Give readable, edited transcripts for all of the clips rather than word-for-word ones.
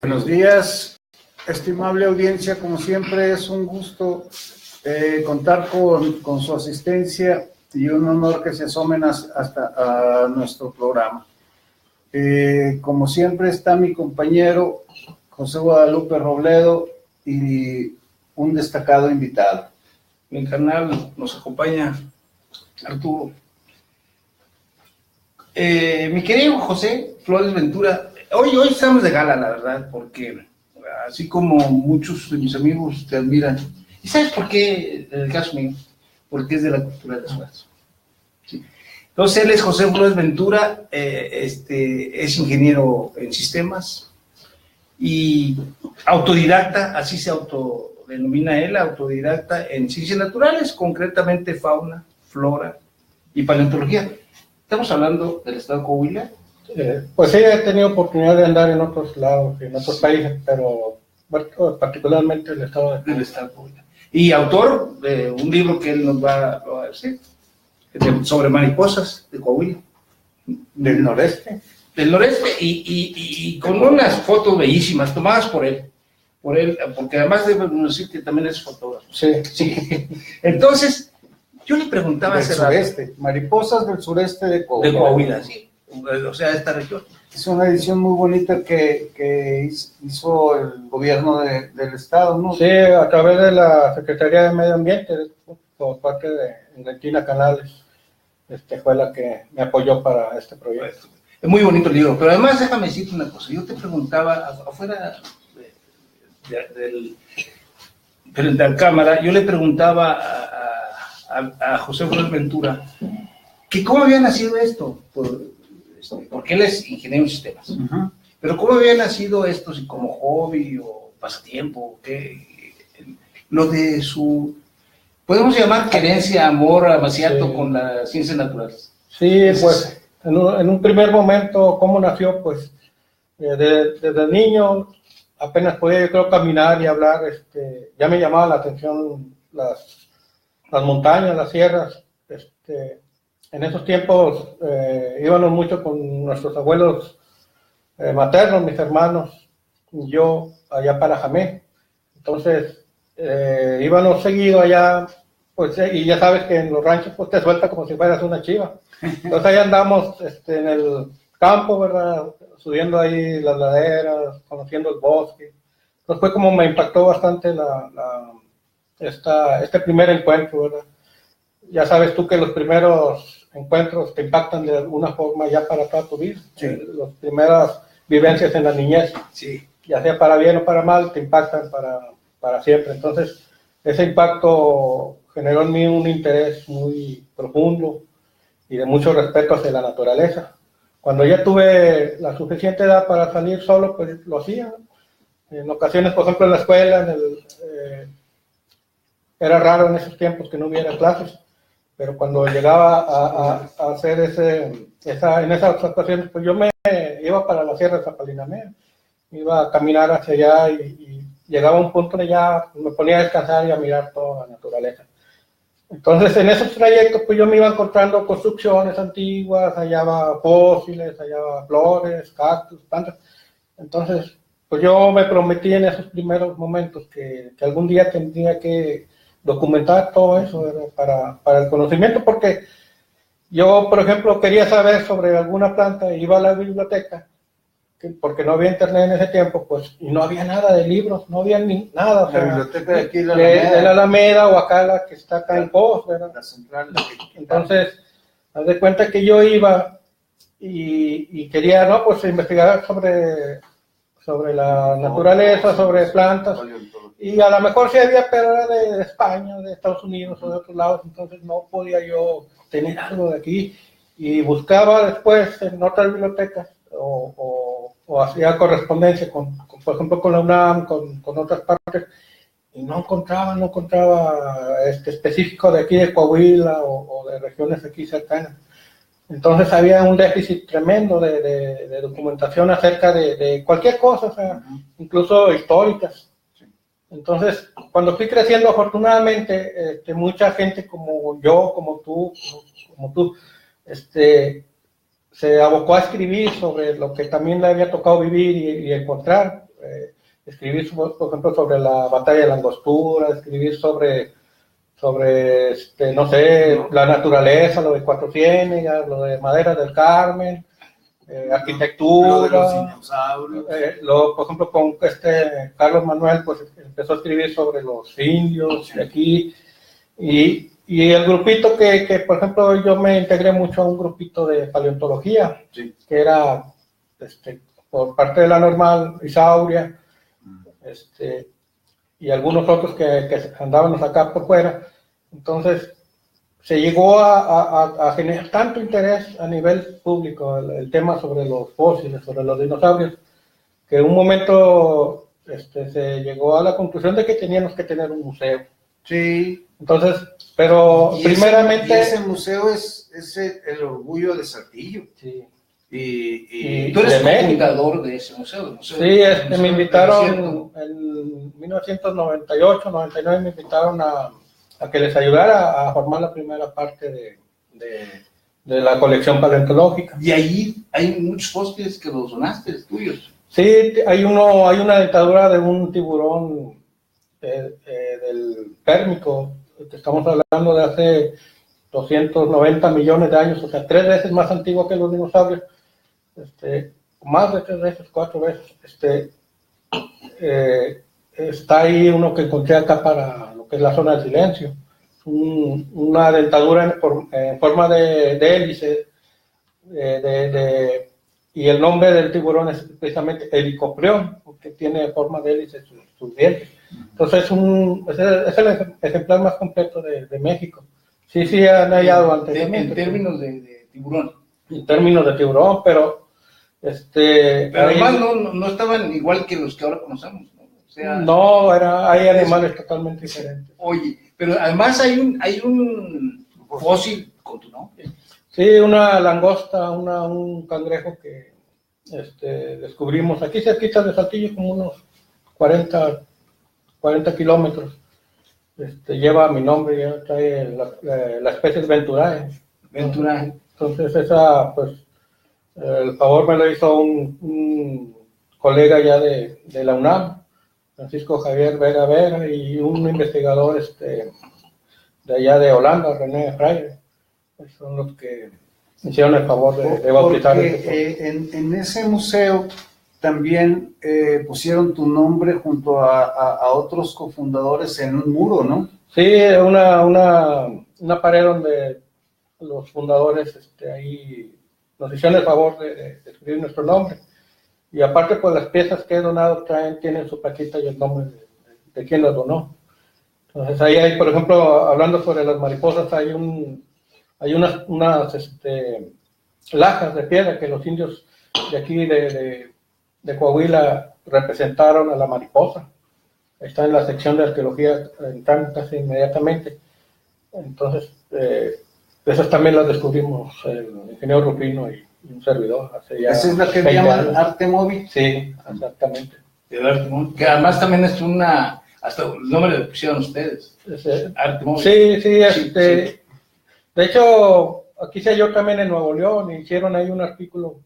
Buenos días, estimable audiencia. Como siempre, es un gusto contar con su asistencia y un honor que se asomen hasta a nuestro programa. Como siempre, está mi compañero José Guadalupe Robledo y un destacado invitado. Mi carnal nos acompaña Arturo. Mi querido José Flores Ventura, hoy estamos de gala, la verdad, porque así como muchos de mis amigos te admiran, ¿y sabes por qué? En el caso mío, porque es de la cultura de Suárez. Sí. Entonces él es José Flores Ventura, es ingeniero en sistemas y autodidacta, así se autodenomina él, autodidacta en ciencias naturales, concretamente fauna, flora y paleontología. Estamos hablando del estado de Coahuila. Pues sí, he tenido oportunidad de andar en otros lados, en otros países, pero particularmente el estado de Coahuila. Y autor de un libro que él nos va a decir, sobre mariposas de Coahuila. Del noreste. Del noreste, y con unas fotos bellísimas, tomadas por él, porque además debo decir que también es fotógrafo. Sí. Entonces, yo le preguntaba del sureste, mariposas del sureste de Coahuila. De Coahuila, sí. O sea, esta región. Es una edición muy bonita que hizo el gobierno del estado, ¿no? Sí, a través de la Secretaría de Medio Ambiente, por parte de Argentina Canales, fue la que me apoyó para este proyecto. Es muy bonito el libro, pero además déjame decirte una cosa. Yo te preguntaba, afuera de la cámara, yo le preguntaba a José Flores Ventura que cómo había nacido esto, porque él es ingeniero en sistemas, pero cómo había nacido esto, si como hobby o pasatiempo, lo de su, podemos llamar querencia, amor amaciato con las ciencias naturales. Sí, pues en un primer momento, ¿cómo nació? Pues desde niño apenas podía, yo creo, caminar y hablar, ya me llamaba la atención las montañas, las sierras. En esos tiempos íbamos mucho con nuestros abuelos maternos, mis hermanos y yo, allá para Jamé. Entonces íbamos seguido allá, pues, y ya sabes que en los ranchos pues te suelta como si fueras una chiva. Entonces ahí andamos en el campo, ¿verdad? Subiendo ahí las laderas, conociendo el bosque. Entonces fue como me impactó bastante este primer encuentro, ¿verdad? Ya sabes tú que los primeros encuentros te impactan de alguna forma ya para toda tu vida. Sí. Las primeras vivencias en la niñez, sí, ya sea para bien o para mal, te impactan para siempre. Entonces, ese impacto generó en mí un interés muy profundo y de mucho respeto hacia la naturaleza. Cuando ya tuve la suficiente edad para salir solo, pues lo hacía. En ocasiones, por ejemplo, en la escuela, era raro en esos tiempos que no hubiera clases, pero cuando llegaba a hacer en esas ocasiones, pues yo me iba para la Sierra de Zapalinamea, iba a caminar hacia allá y llegaba a un punto de ya me ponía a descansar y a mirar toda la naturaleza. Entonces, en esos trayectos, pues yo me iba encontrando construcciones antiguas, hallaba fósiles, hallaba flores, cactus, plantas. Entonces, pues yo me prometí en esos primeros momentos que algún día tendría que documentar todo eso, ¿verdad? Para el conocimiento, porque yo, por ejemplo, quería saber sobre alguna planta, iba a la biblioteca, porque no había internet en ese tiempo, pues, y no había nada de libros, no había nada. La biblioteca de aquí, de la Alameda, o acá la que está acá en Pos, ¿verdad? La central. Entonces, haz de cuenta que yo iba y quería, ¿no? Pues investigar sobre la naturaleza, sobre plantas, y a lo mejor sí había, pero era de España, de Estados Unidos o de otros lados, entonces no podía yo tener algo de aquí, y buscaba después en otras bibliotecas o hacía correspondencia por ejemplo, con la UNAM, con otras partes, y no encontraba específico de aquí de Coahuila o de regiones aquí cercanas. Entonces había un déficit tremendo de documentación acerca de cualquier cosa, o sea, incluso históricas. Entonces, cuando fui creciendo, afortunadamente, mucha gente como yo, como tú, se abocó a escribir sobre lo que también le había tocado vivir y encontrar. escribir, por ejemplo, sobre la batalla de la Angostura, escribir sobre no sé, la naturaleza, lo de Cuatro Ciénegas, lo de Madera del Carmen, arquitectura. Lo de los dinosaurios. Por ejemplo, con Carlos Manuel, pues empezó a escribir sobre los indios de aquí. Y el grupito que, por ejemplo, yo me integré mucho a un grupito de paleontología, Sí. que era por parte de la Normal, Isauria, y algunos otros que andábamos acá por fuera. Entonces, se llegó a generar tanto interés a nivel público el tema sobre los fósiles, sobre los dinosaurios, que en un momento se llegó a la conclusión de que teníamos que tener un museo. Sí. Entonces, pero primeramente... Ese museo es el orgullo de Saltillo. Sí. Y tú eres de fundador de ese museo. Sí, me invitaron en 1998, 99, me invitaron a que les ayudara a formar la primera parte de la colección paleontológica. Y ahí hay muchos fósiles que los donaste, tuyos. Sí, hay una dentadura de un tiburón del Pérmico, que estamos hablando de hace 290 millones de años, o sea, 3 veces más antiguo que los dinosaurios, más de 3 veces, 4 veces. Está ahí uno que encontré acá para lo que es la zona del silencio, una dentadura en forma de hélice, y el nombre del tiburón es precisamente Helicoprión, porque tiene forma de hélice sus dientes. Entonces es el ejemplar más completo de México. Sí, han hallado anteriormente. En términos de tiburón. En términos de tiburón, pero pero además no estaban igual que los que ahora conocemos, ¿no? O sea, no, hay animales totalmente diferentes. Oye, pero además hay un fósil con tu nombre. Sí, una langosta, un cangrejo que descubrimos aquí cerquita de Saltillo, como unos 40 kilómetros. Lleva mi nombre, ya trae la especie es Venturae. Venturae. Entonces esa, pues, el favor me lo hizo un colega ya de la UNAM, Francisco Javier Vega, y un investigador de allá de Holanda, René Freire. Son los que hicieron el favor de bautizar. Porque en ese museo también pusieron tu nombre junto a otros cofundadores en un muro, ¿no? Sí, una pared donde los fundadores ahí nos hicieron el favor de escribir nuestro nombre. Y aparte, pues las piezas que he donado tienen su plaquita y el nombre de quien las donó. Entonces ahí hay, por ejemplo, hablando sobre las mariposas, hay unas lajas de piedra que los indios de aquí de Coahuila representaron a la mariposa. Está en la sección de arqueología, entran casi inmediatamente. Entonces, esas también las descubrimos el ingeniero Rufino y un servidor. ¿Esa es la que llaman arte móvil? Sí, exactamente. Que además también es hasta el nombre le pusieron ustedes. Arte móvil. Sí. De hecho, aquí se halló también en Nuevo León, hicieron ahí un artículo,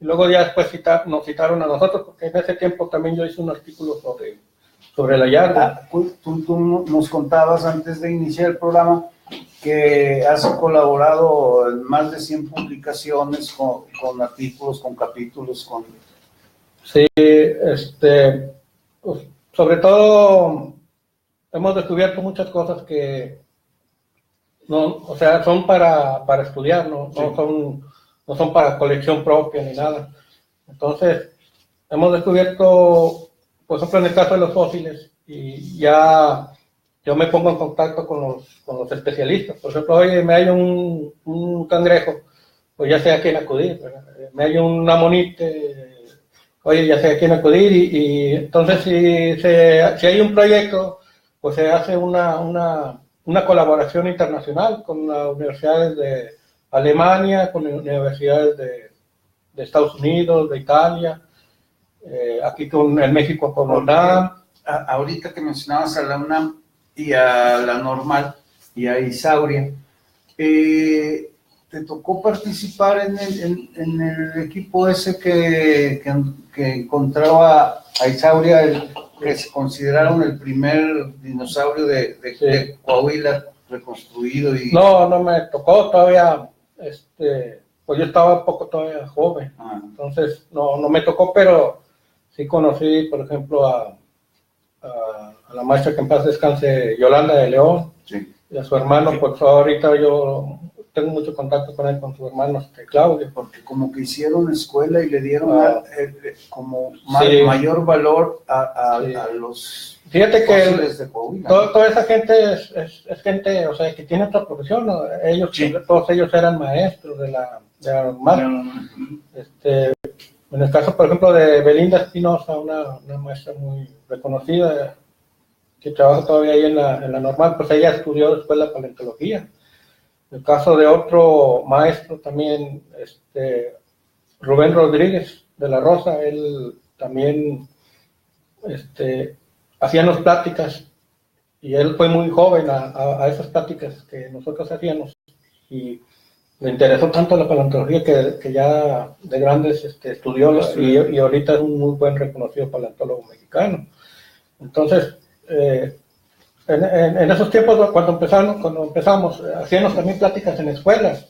y luego ya después nos citaron a nosotros, porque en ese tiempo también yo hice un artículo sobre el hallazgo. Tú nos contabas antes de iniciar el programa que has colaborado en más de 100 publicaciones con artículos, con capítulos, Sí, pues, sobre todo hemos descubierto muchas cosas que son para estudiar, no son para colección propia ni nada. Entonces, hemos descubierto, por ejemplo, en el caso de los fósiles, y ya yo me pongo en contacto con los especialistas. Por ejemplo, oye, me hay un cangrejo, pues ya sé a quién acudir, ¿verdad? Me hay un amonite, oye, ya sé a quién acudir, y entonces si hay un proyecto, pues se hace una colaboración internacional con las universidades de Alemania, con universidades de Estados Unidos, de Italia, aquí en México con la UNAM. Ahorita que mencionabas a la UNAM y a la Normal y a Isauria, te ¿te tocó participar en el equipo ese que encontraba a Isauria, que se consideraron el primer dinosaurio de Coahuila reconstruido? No, no me tocó todavía, pues yo estaba un poco todavía joven, entonces no me tocó, pero sí conocí, por ejemplo, a la maestra que en paz descanse, Yolanda de León, sí, y a su hermano, sí. Pues ahorita yo tengo mucho contacto con él, con su hermano Claudio. Porque como que hicieron escuela y le dieron como sí, mayor valor sí. a los fíjate que de Coahuila, toda esa gente es gente, o sea, que tiene otra profesión, ¿no? Ellos, sí. Todos ellos eran maestros de la normal. En el caso, por ejemplo, de Belinda Espinosa, una maestra muy reconocida, que trabaja todavía ahí en la normal, pues ella estudió después la paleontología. En el caso de otro maestro también, Rubén Rodríguez de la Rosa, él también hacíamos pláticas, y él fue muy joven a esas pláticas que nosotros hacíamos, y le interesó tanto la paleontología que ya de grandes estudió, y ahorita es un muy buen reconocido paleontólogo mexicano. Entonces, en esos tiempos, cuando empezamos, hacíamos también pláticas en escuelas.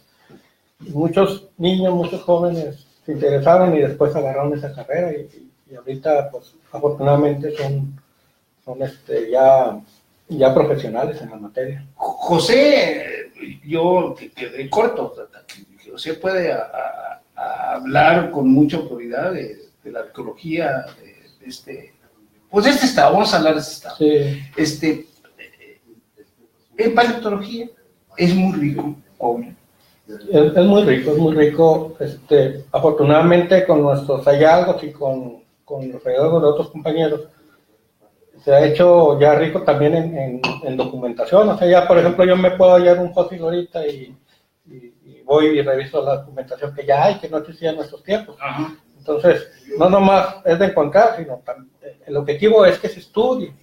Muchos niños, muchos jóvenes se interesaron y después agarraron esa carrera, y ahorita, pues, afortunadamente son ya profesionales en la materia. José, yo quedé corto, José puede hablar con mucha autoridad de la arqueología de este estado, vamos a hablar de este estado. Sí. En paleontología es muy rico, Coahuila. Es muy rico. Afortunadamente, con nuestros hallazgos y con los hallazgos de otros compañeros, se ha hecho ya rico también en documentación. O sea, ya, por ejemplo, yo me puedo hallar un fósil ahorita y voy y reviso la documentación que ya hay, que no existía en nuestros tiempos. Ajá. Entonces, no nomás es de encontrar, sino el objetivo es que se estudie.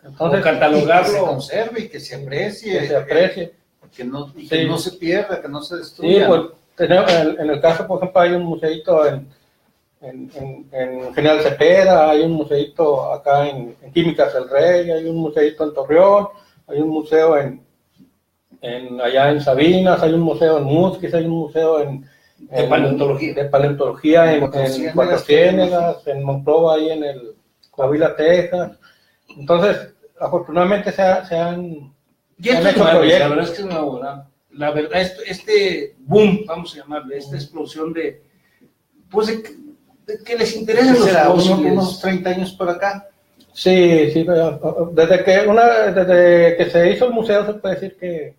Entonces, catalogarlo, que se conserve y que se aprecie. Que se aprecie. Que no se pierda, que no se destruya. Sí, pues, en el caso, por ejemplo, hay un museito en General Cepeda, hay un museito acá en Químicas del Rey, hay un museito en Torreón, hay un museo allá en Sabinas, hay un museo en Musquis, hay un museo de paleontología en Cuatro Ciénegas, en Monclova, ahí en el Coahuila, Texas. Entonces, afortunadamente se han hecho proyectos. La verdad es que es nuevo, ¿verdad? La verdad, este boom, vamos a llamarle, esta explosión de que les interesan los fósiles. Unos 30 años por acá. Sí, desde que se hizo el museo se puede decir que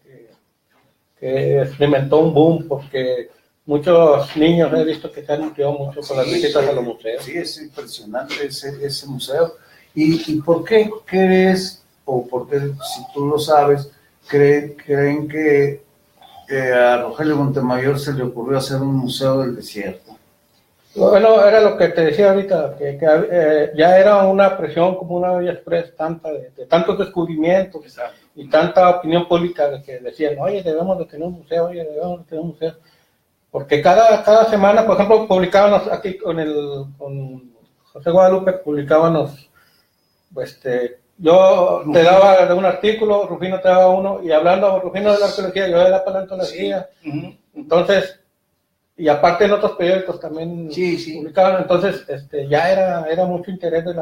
experimentó un boom, porque muchos niños he visto que se han nutrido mucho con las visitas a los museos. Sí, es impresionante ese museo. ¿Y por qué crees, o por qué, si tú lo sabes, creen que a Rogelio Montemayor se le ocurrió hacer un museo del desierto? Bueno, era lo que te decía ahorita, que ya era una presión como una olla express tanta de tantos descubrimientos. Exacto. Y tanta opinión pública de que decían, oye, debemos de tener un museo, porque cada semana, por ejemplo, publicábamos aquí con José Guadalupe, publicábamos, yo te daba de un artículo, Rufino te daba uno, y hablando Rufino de la arqueología, yo de la paleontología. Sí. Entonces, y aparte en otros periódicos también publicaban, entonces ya era mucho interés de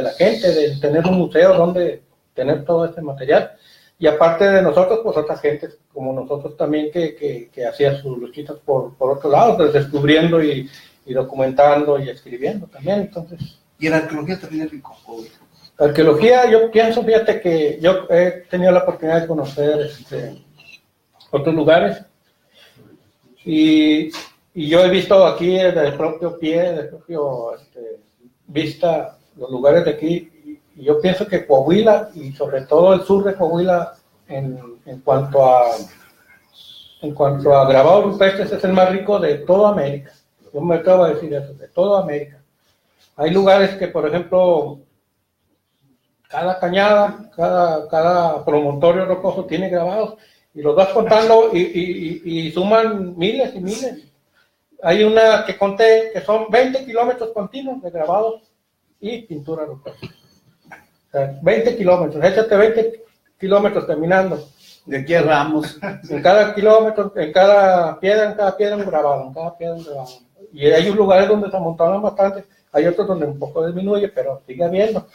la gente, de tener un museo donde tener todo este material, y aparte de nosotros, pues otras gentes como nosotros también que hacían sus luchitas por otro lado, pues, descubriendo y documentando y escribiendo también. Entonces, y en arqueología también es rico. Arqueología, yo pienso, fíjate que yo he tenido la oportunidad de conocer otros lugares, y yo he visto aquí del propio vista los lugares de aquí, y yo pienso que Coahuila, y sobre todo el sur de Coahuila, en cuanto a grabados rupestres, es el más rico de toda América. Yo me acabo de decir eso, de toda América. Hay lugares que, por ejemplo, cada cañada, cada promontorio rocoso tiene grabados, y los vas contando y suman miles y miles. Hay una que conté que son 20 kilómetros continuos de grabados y pintura rupestre. O sea, 20 kilómetros, échate 20 kilómetros caminando. De aquí a Ramos. En cada kilómetro, en cada piedra un grabado, Y hay lugares donde se amontonan bastante, hay otros donde un poco disminuye, pero sigue habiendo.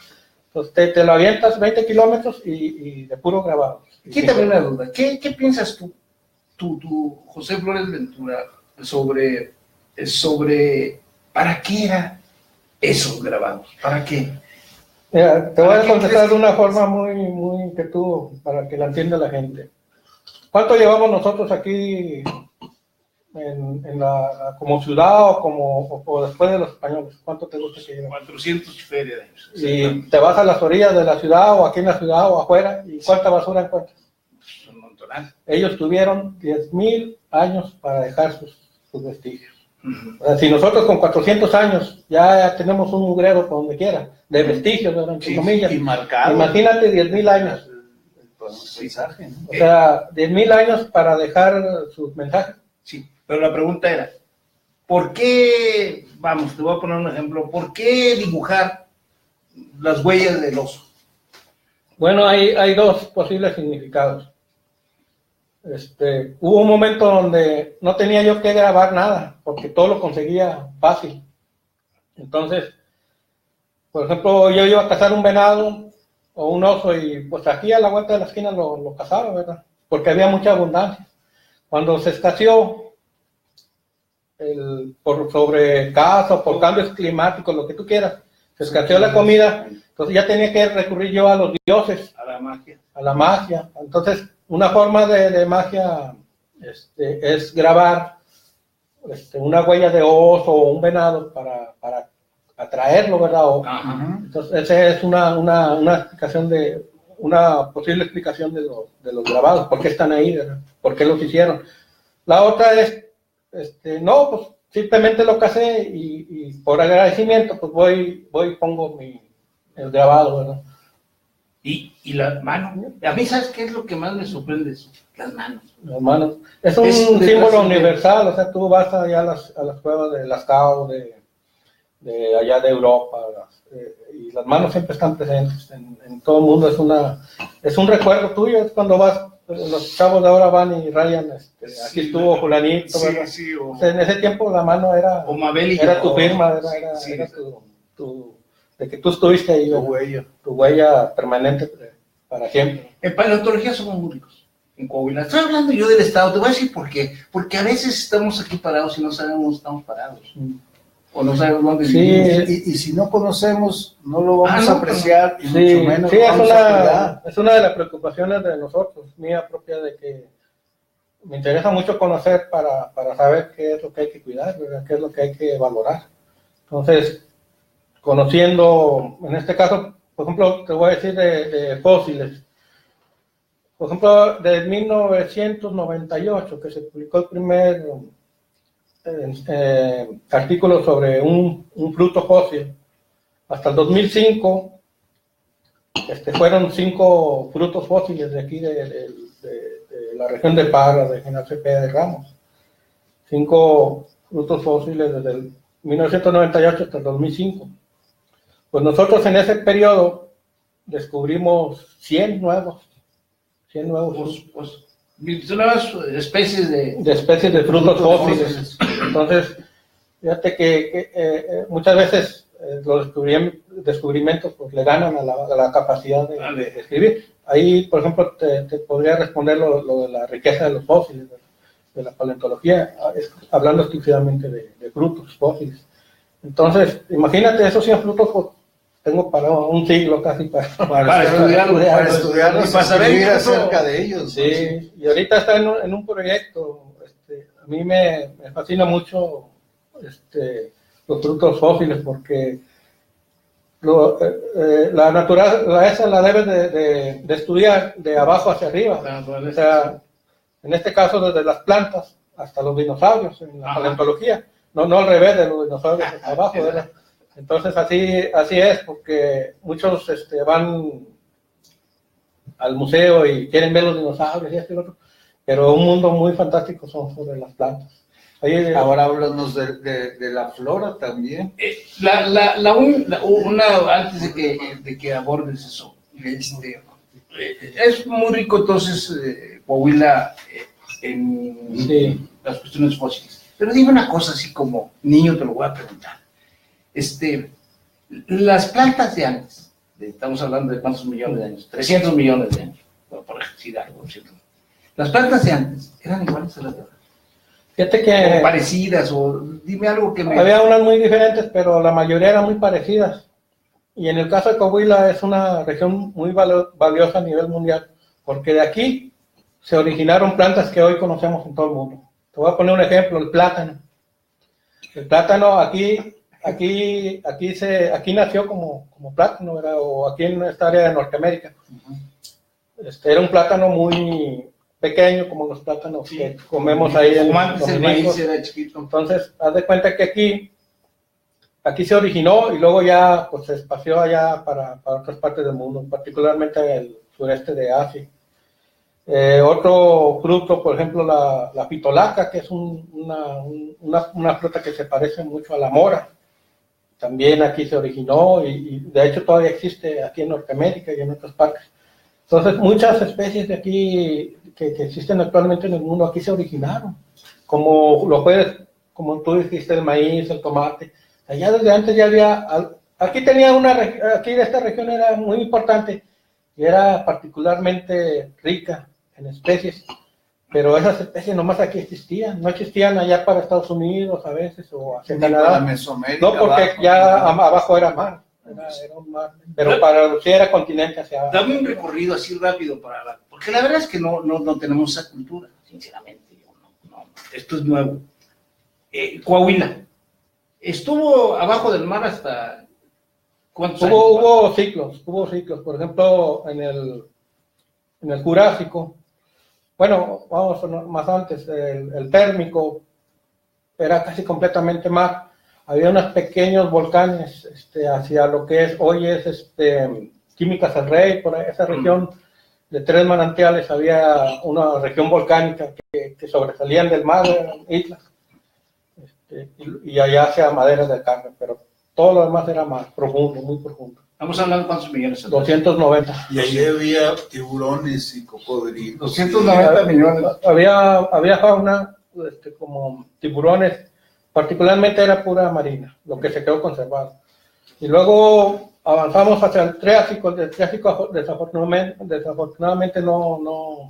Entonces te lo avientas 20 kilómetros y de puro grabado. Quítame una duda. ¿Qué piensas tú, José Flores Ventura, sobre para qué era esos grabados? ¿Para qué? Mira, te voy a contestar de una forma muy que tú, para que la entienda la gente. ¿Cuánto llevamos nosotros aquí como ciudad o después de los españoles? ¿Cuánto te gusta que llevemos? 400 y feria de años. Y te vas a las orillas de la ciudad o aquí en la ciudad o afuera, ¿y cuánta basura encuentras? Un montonal. Ellos tuvieron 10,000 años para dejar sus vestigios. O sea, si nosotros con 400 años ya tenemos un mugrero por donde quiera, de vestigios, entre comillas, y marcado. Imagínate 10,000 años. Mensaje, ¿no? O sea, 10,000 años para dejar sus mensajes. Sí, pero la pregunta era, ¿por qué, vamos, te voy a poner un ejemplo, ¿por qué dibujar las huellas del oso? Bueno, hay dos posibles significados. Hubo un momento donde no tenía yo que grabar nada, porque todo lo conseguía fácil. Entonces, por ejemplo, yo iba a cazar un venado o un oso y pues aquí a la vuelta de la esquina lo cazaba, ¿verdad? Porque había mucha abundancia. Cuando se escaseó por sobrecaso, por cambios climáticos, lo que tú quieras, se escaseó la comida, entonces ya tenía que recurrir yo a los dioses, A la magia. a la magia. Entonces, una forma de magia es grabar una huella de oso o un venado para atraerlo, ¿verdad? Entonces, esa es una explicación una posible explicación de los grabados, por qué están ahí, ¿verdad? ¿Por qué los hicieron? La otra es, no, pues simplemente lo casé y por agradecimiento, pues voy y pongo el grabado, ¿verdad? Y las manos. A mí, ¿sabes qué es lo que más me sorprende? Las manos. Las manos. Es un símbolo universal, o sea, tú vas allá a las cuevas de Lascaux, de allá de Europa, y las manos siempre están presentes en todo el mundo. Es un recuerdo tuyo, es cuando vas, los chavos de ahora van y rayan, aquí estuvo fulanito, ¿verdad? Sí, o sea, en ese tiempo la mano era tu firma, era tu de que tú estuviste ahí, tu huella permanente para siempre. En paleontología somos muy ricos, en Coahuila. Estoy hablando yo del estado, te voy a decir por qué. Porque a veces estamos aquí parados y no sabemos dónde estamos parados. O no sabemos dónde vivimos. Y si no conocemos, no lo vamos a apreciar, y mucho menos sí, lo vamos a cuidar. es una de las preocupaciones de nosotros, mía propia, de que me interesa mucho conocer para saber qué es lo que hay que cuidar, ¿verdad? Qué es lo que hay que valorar. Entonces, conociendo, en este caso, por ejemplo, te voy a decir de fósiles. Por ejemplo, de 1998, que se publicó el primer artículo sobre un fruto fósil, hasta el 2005, fueron 5 frutos fósiles de aquí, de la región de Parra, de General Cepeda de Ramos. 5 frutos fósiles desde el 1998 hasta el 2005. Pues nosotros en ese periodo descubrimos 100 nuevos Son nuevas especies de especies de frutos fósiles. Entonces, fíjate que muchas veces los descubrimientos pues, le ganan a la capacidad de escribir. Ahí, por ejemplo, te podría responder lo de la riqueza de los fósiles, de la paleontología, hablando exclusivamente de frutos fósiles. Entonces, imagínate, esos 100 frutos pues, tengo para un siglo casi para estudiarlos y para saber acerca de ellos. Sí, y ahorita está en un proyecto. A mí me fascina mucho los frutos fósiles porque la naturaleza la debes de estudiar de abajo hacia arriba. O sea, en este caso desde las plantas hasta los dinosaurios en la paleontología, no al revés de los dinosaurios hacia abajo, ¿verdad? Entonces así es, porque muchos van al museo y quieren ver los dinosaurios y esto y lo otro, pero un mundo muy fantástico son sobre las plantas. Ahí, Ahora háblanos de la flora también. Antes de que abordes eso, es muy rico entonces Coahuila en las cuestiones fósiles. Pero dime una cosa así como niño, te lo voy a preguntar. Las plantas de antes, estamos hablando de cuántos millones de años, 300 millones de años, por decir algo, ¿cierto? Las plantas de antes eran iguales a las de ahora. Fíjate que O parecidas, o dime algo que me... Había unas muy diferentes, pero la mayoría eran muy parecidas. Y en el caso de Coahuila es una región muy valiosa a nivel mundial, porque de aquí se originaron plantas que hoy conocemos en todo el mundo. Te voy a poner un ejemplo, el plátano. El plátano aquí nació como plátano, ¿verdad? O aquí en esta área de Norteamérica. Era un plátano muy pequeño, como los plátanos que comemos ahí en antes el maíz era chiquito. Entonces, haz de cuenta que aquí se originó y luego ya pues, se espació allá para otras partes del mundo, particularmente el sureste de Asia. Otro fruto, por ejemplo, la pitolaca, que es una fruta que se parece mucho a la mora. También aquí se originó y de hecho todavía existe aquí en Norteamérica y en otras partes. Entonces, muchas especies de aquí que existen actualmente en el mundo aquí se originaron, como tú dijiste, el maíz, el tomate. Allá desde antes ya había, aquí de esta región era muy importante y era particularmente rica en especies, pero esas especies nomás aquí existían, no existían allá para Estados Unidos a veces o hacia Canadá. No, porque abajo, ya abajo era mar. Era un mar, pero para sí era continente hacia abajo. Dame un recorrido así rápido porque la verdad es que no tenemos esa cultura, sinceramente. Esto es nuevo. Coahuila, ¿estuvo abajo del mar hasta cuántos años? Hubo ciclos, por ejemplo, en el Jurásico, bueno, vamos más antes, el Térmico era casi completamente mar. Había unos pequeños volcanes hacia lo que hoy es Químicas El Rey, por esa región de 3 manantiales, había una región volcánica que sobresalían del mar, eran islas, y allá hacia Maderas del Carmen, pero todo lo demás era más profundo, muy profundo. Estamos hablando de cuántos millones. 290. Y ahí había tiburones y cocodrilos. 290 millones. Había fauna como tiburones. Particularmente era pura marina, lo que se quedó conservado. Y luego avanzamos hacia el Triásico. El Triásico desafortunadamente no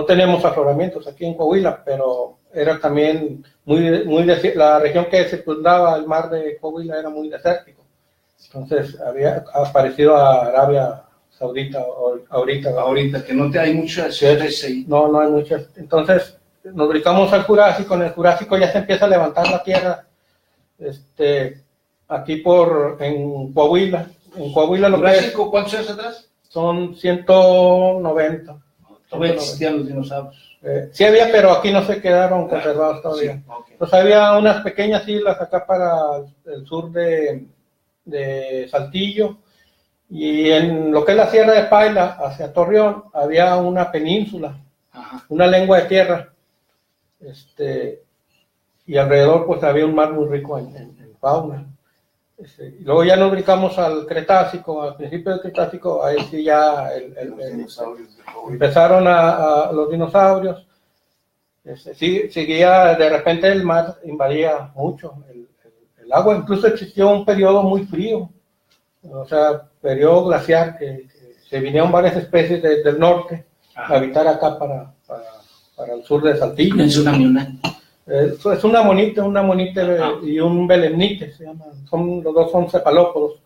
tenemos afloramientos aquí en Coahuila, pero era también la región que circundaba el mar de Coahuila era muy desértico. Entonces había aparecido a Arabia Saudita ahorita. Que no hay muchas ciudades ahí. No hay muchas. Entonces nos ubicamos al Jurásico. En el Jurásico ya se empieza a levantar la tierra aquí en Coahuila. En Coahuila lo ¿Jurásico cuántos años atrás? Son 190. Todavía existían los dinosaurios. Sí había, pero aquí no se quedaron conservados todavía. Sí, okay. Entonces había unas pequeñas islas acá para el sur de Saltillo, y en lo que es la Sierra de Paila hacia Torreón había una península, una lengua de tierra, y alrededor pues había un mar muy rico en fauna. Y luego ya nos brincamos al Cretácico, al principio del Cretácico, ahí sí ya empezaron los dinosaurios. Seguía, de repente el mar invadía mucho el agua, incluso existió un periodo muy frío, o sea, periodo glaciar, que se vinieron varias especies del norte a habitar acá para el sur de Saltillo. Es una miona. Es una monita y un belemnite, se llaman. Los dos son cefalópodos,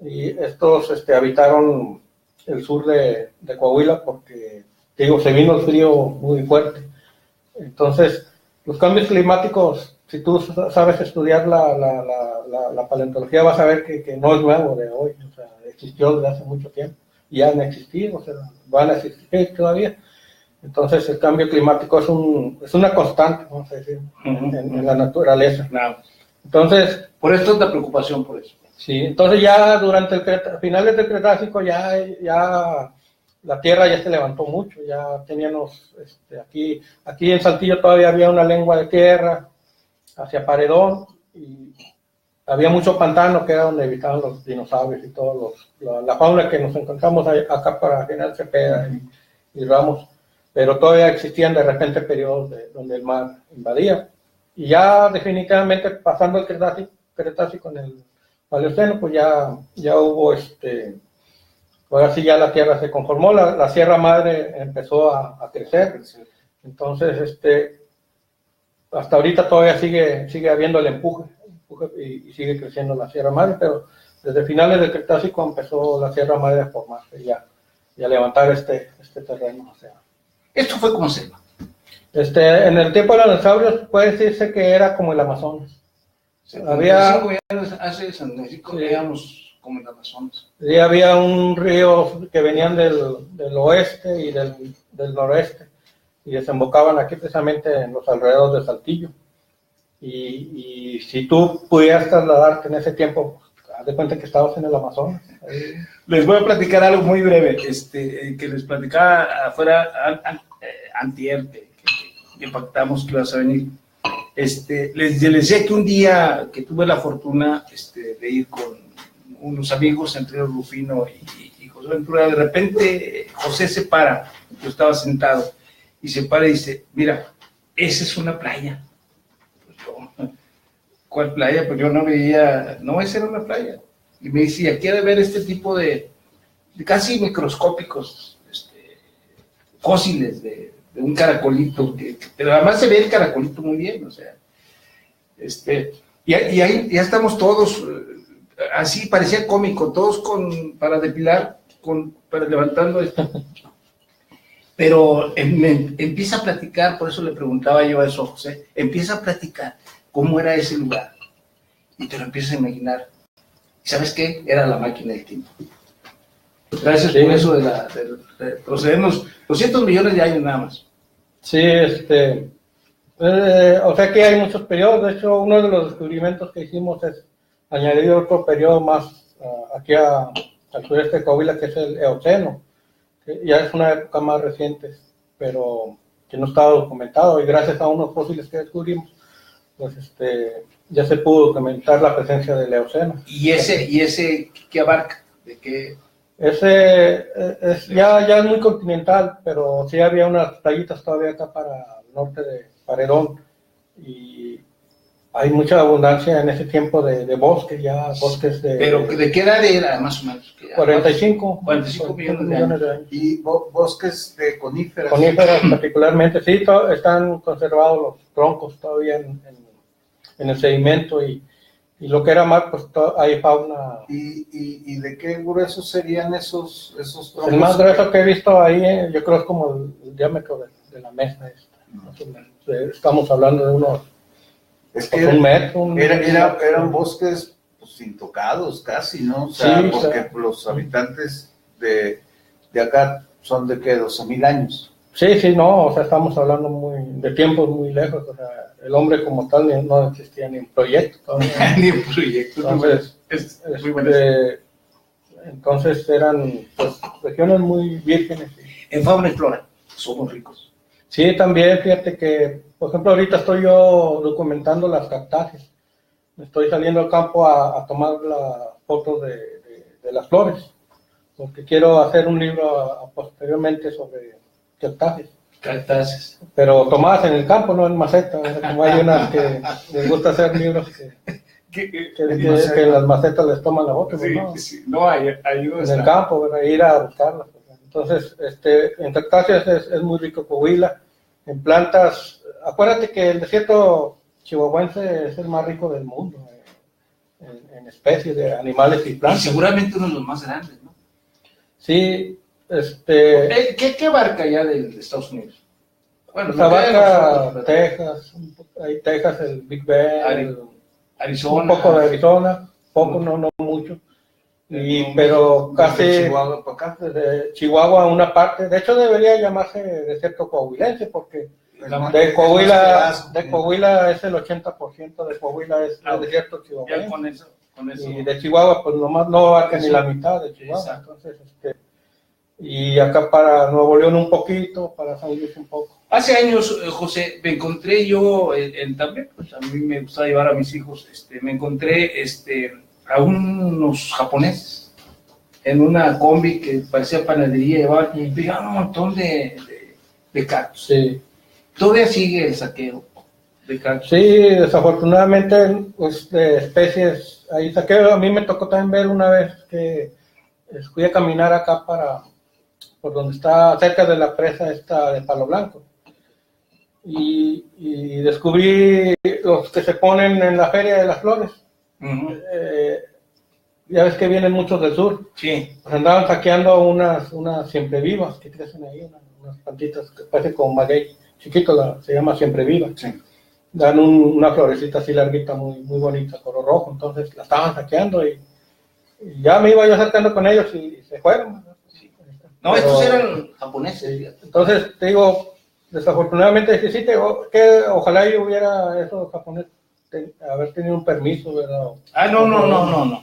y estos habitaron el sur de Coahuila porque, se vino el frío muy fuerte. Entonces, los cambios climáticos, si tú sabes estudiar la paleontología, vas a ver que no es nuevo de hoy, o sea, existió desde hace mucho tiempo, y han existido, o sea, van a existir todavía. Entonces, el cambio climático es una constante, vamos a decir, en la naturaleza. Claro. Entonces, por esto es la preocupación por eso. Sí, entonces ya durante finales del Cretácico ya la tierra ya se levantó mucho, ya teníamos, aquí en Saltillo todavía había una lengua de tierra hacia Paredón, y había mucho pantano que era donde habitaban los dinosaurios y todos la fauna que nos encontramos acá para General Cepeda y Ramos, pero todavía existían de repente periodos donde el mar invadía, y ya definitivamente pasando el Cretácico en el Paleoceno, pues ya hubo ahora sí ya la tierra se conformó, la Sierra Madre empezó a crecer, entonces hasta ahorita todavía sigue habiendo el empuje y sigue creciendo la Sierra Madre, pero desde finales del Cretácico empezó la Sierra Madre a formarse y a levantar este terreno. O sea. Esto fue como selva. En el tiempo de los dinosaurios puede decirse que era como el Amazonas. Hace 65 años como el Amazonas. Sí, había un río que venían del oeste y del noreste y desembocaban aquí precisamente en los alrededores de Saltillo. Y si tú pudieras trasladarte en ese tiempo, haz de cuenta que estabas en el Amazonas. Les voy a platicar algo muy breve, que les platicaba afuera antier, que pactamos que ibas a venir. Les decía que un día que tuve la fortuna de ir con unos amigos, entre ellos Rufino y José Ventura, de repente José se para, yo estaba sentado, y se para y dice, mira, esa es una playa. Pues yo, ¿cuál playa? Pues yo no veía, no, esa era una playa. Y me decía, aquí ha de ver este tipo de casi microscópicos, fósiles de un caracolito, pero además se ve el caracolito muy bien, o sea, y ahí ya estamos todos, así parecía cómico, todos para depilar, para levantando esto. Pero empieza a platicar, por eso le preguntaba yo a eso a José, empieza a platicar cómo era ese lugar, y te lo empiezas a imaginar. ¿Y sabes qué? Era la máquina del tiempo. Gracias por eso de procedernos 200 millones de años nada más. Sí, o sea que hay muchos periodos. De hecho, uno de los descubrimientos que hicimos es añadir otro periodo más aquí al sureste de Coahuila, que es el Eoceno, que ya es una época más reciente, pero que no estaba documentado, y gracias a unos fósiles que descubrimos, pues ya se pudo documentar la presencia del Eoceno. ¿Y ese qué abarca? ¿De qué? Ese ya es muy continental, pero sí había unas playitas todavía acá para el norte de Paredón, y hay mucha abundancia en ese tiempo de bosques, bosques de... ¿Pero de qué edad era, más o menos? 45 millones de años. Y bosques de coníferas. Coníferas particularmente, sí, están conservados los troncos todavía en el sedimento, y lo que era más, pues hay fauna. ¿Y de qué gruesos serían esos troncos? El más grueso que he visto ahí, yo creo es como el diámetro de la mesa esta, más o menos. Estamos hablando de unos un metro. Eran bosques pues, intocados casi, ¿no? O sea, sí, porque los habitantes de acá son de ¿qué? 12,000 años. Sí, no, o sea, estamos hablando de tiempos muy lejos, o sea, el hombre como tal no existía ni en proyecto todavía. Ni en proyecto. Entonces, muy bueno. Entonces eran pues, regiones muy vírgenes. En fauna y flora, somos ricos. Sí, también, fíjate que, por ejemplo, ahorita estoy yo documentando las cactáceas. Me estoy saliendo al campo a tomar las fotos de las flores, porque quiero hacer un libro posteriormente sobre cactáceas, pero tomadas en el campo, no en maceta. Como hay unas que les gusta hacer libros que en las macetas les toman la foto, sí, ¿no? Sí. No, hay en el campo, ¿verdad? Ir a buscarlas. Entonces, en cactáceas es muy rico Coahuila. En plantas, acuérdate que el desierto chihuahuense es el más rico del mundo en especies de animales y plantas. Y seguramente uno de los más grandes, ¿no? Sí. ¿Qué abarca ya de Estados Unidos? Bueno, pues abarca Texas, hay Texas, el Big Bend, Arizona, un poco de Arizona, poco, no mucho, pero casi Chihuahua para acá. de Chihuahua una parte. De hecho debería llamarse desierto coahuilense, porque de Coahuila es el 80% de Coahuila es el desierto chihuahuense. Con eso. Y de Chihuahua pues nomás no abarca ni la mitad de Chihuahua. Exacto. Entonces y acá para Nuevo León un poquito, para San Luis un poco. Hace años, José, me encontré yo también, pues a mí me gusta llevar a mis hijos, me encontré a unos japoneses en una combi que parecía panadería, llevaban un montón de cactus. Sí. Todavía sigue el saqueo de cactus. Sí, desafortunadamente, pues, de especies, ahí saqueo. A mí me tocó también ver una vez que fui a caminar acá por donde está, cerca de la presa esta de Palo Blanco. Y descubrí los que se ponen en la Feria de las Flores. Uh-huh. Ya ves que vienen muchos del sur. Sí. Pues andaban saqueando unas siempre vivas que crecen ahí, unas plantitas que parecen como maguey chiquito, se llama siempre viva. Sí. Dan una florecita así larguita, muy, muy bonita, color rojo. Entonces la estaban saqueando y ya me iba yo acercando con ellos y se fueron. Sí. No, pero estos eran japoneses. Entonces te digo, desafortunadamente sí, que ojalá yo hubiera esos japoneses haber tenido un permiso, ¿verdad? No.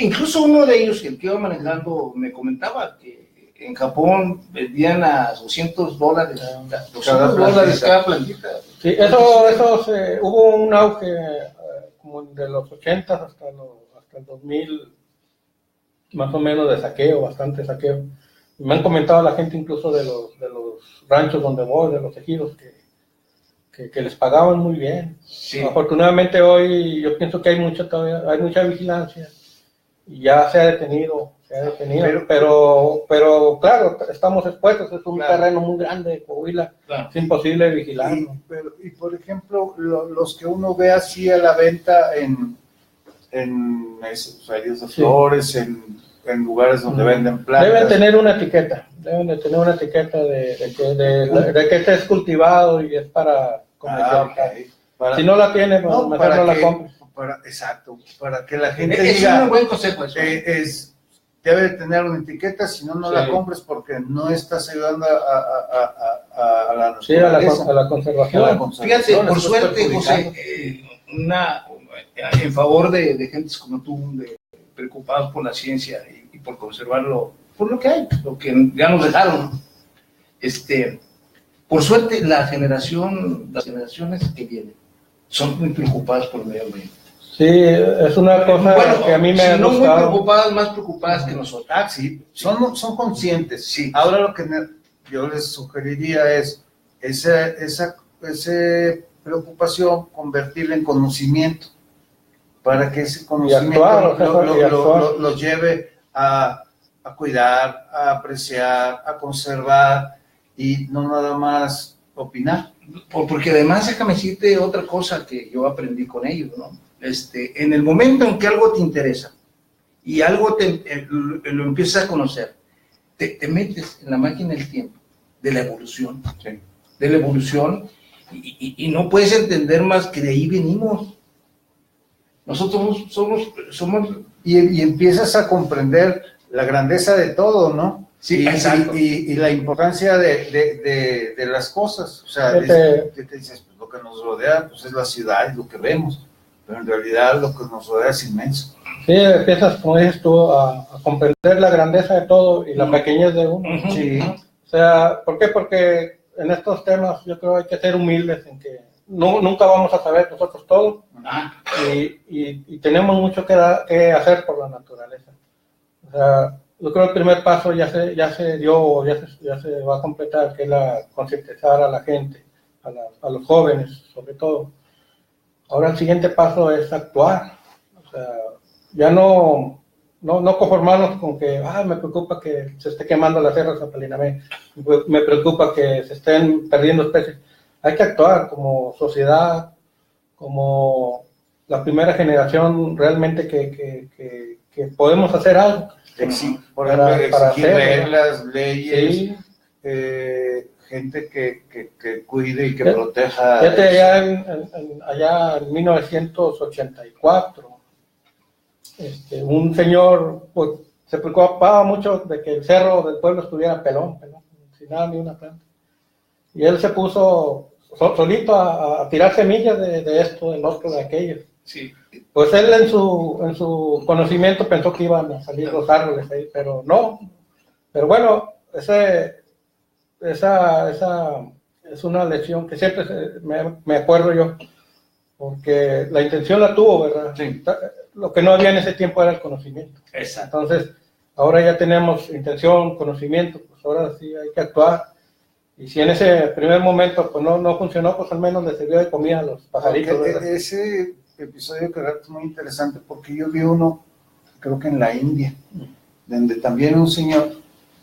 Incluso uno de ellos, el que iba manejando, me comentaba que en Japón vendían a $200, $200 cada plantita. Sí, eso hubo un auge como de los 80 hasta el 2000, más o menos, de saqueo, bastante saqueo. Me han comentado la gente incluso de los ranchos donde voy, de los ejidos, que les pagaban muy bien. Sí. Afortunadamente hoy yo pienso que hay mucha vigilancia y ya se ha detenido, pero claro, estamos expuestos, es un terreno muy grande de Coahuila, es imposible vigilarlo. Y por ejemplo, los que uno ve así a la venta en esos ferias de flores, en lugares donde venden plantas. Deben tener una etiqueta, de que este es cultivado y es para comercializar. Okay. Si no la tiene, pues mejor no la compres. Exacto, para que la gente diga, diga, un buen consejo eso. debe tener una etiqueta, si no, no la compres porque no estás ayudando a la naturaleza. Sí, a la conservación. Fíjate, por suerte, José, en favor de gentes como tú, preocupados por la ciencia y por conservarlo, por lo que hay, lo que ya nos dejaron. Por suerte, las generaciones que vienen son muy preocupadas por el medio ambiente. Sí, es una cosa que a mí me ha gustado. Muy preocupadas, más preocupadas que nosotros. Sí, son conscientes. Sí. Ahora lo que yo les sugeriría es esa preocupación convertirla en conocimiento, para que ese conocimiento los lleve a cuidar, a apreciar, a conservar y no nada más opinar. Porque además, déjame decirte otra cosa que yo aprendí con ellos, ¿no? En el momento en que algo te interesa y algo lo empiezas a conocer, te metes en la máquina del tiempo de la evolución, sí. De la evolución y no puedes entender más que de ahí venimos. Nosotros somos y empiezas a comprender la grandeza de todo, ¿no? Sí, exacto. Y la importancia de las cosas. O sea, te dices, pues, lo que nos rodea pues, es la ciudad, es lo que vemos, pero en realidad lo que nos rodea es inmenso. Sí, empiezas, como dices tú, a comprender la grandeza de todo y la pequeñez de uno. Sí. O sea, ¿por qué? Porque en estos temas yo creo que hay que ser humildes en que nunca vamos a saber nosotros todo y tenemos mucho que hacer por la naturaleza. O sea, yo creo que el primer paso ya se dio, ya se va a completar, que es concientizar a la gente, a los jóvenes sobre todo. Ahora el siguiente paso es actuar. O sea, ya no conformarnos con que me preocupa que se esté quemando la Sierra Zapalinamé, me preocupa que se estén perdiendo especies. Hay que actuar como sociedad, como la primera generación realmente que podemos hacer algo. Para exigir reglas, leyes, sí. Gente que cuide y que proteja. Fíjate, allá en 1984, un señor pues, se preocupaba mucho de que el cerro del pueblo estuviera pelón, sin nada ni una planta. Y él se puso solito a tirar semillas de esto, del otro, de aquello. Sí. Pues él en su conocimiento pensó que iban a salir los árboles ahí, pero no. Pero bueno, esa es una lección que siempre me acuerdo yo, porque la intención la tuvo, ¿verdad? Sí. Lo que no había en ese tiempo era el conocimiento. Exacto. Entonces, ahora ya tenemos intención, conocimiento, pues ahora sí hay que actuar. Y si en ese primer momento pues no funcionó, pues al menos le sirvió de comida a los pajaritos, ¿verdad? Ese episodio que es muy interesante porque yo vi uno, creo que en la India, donde también un señor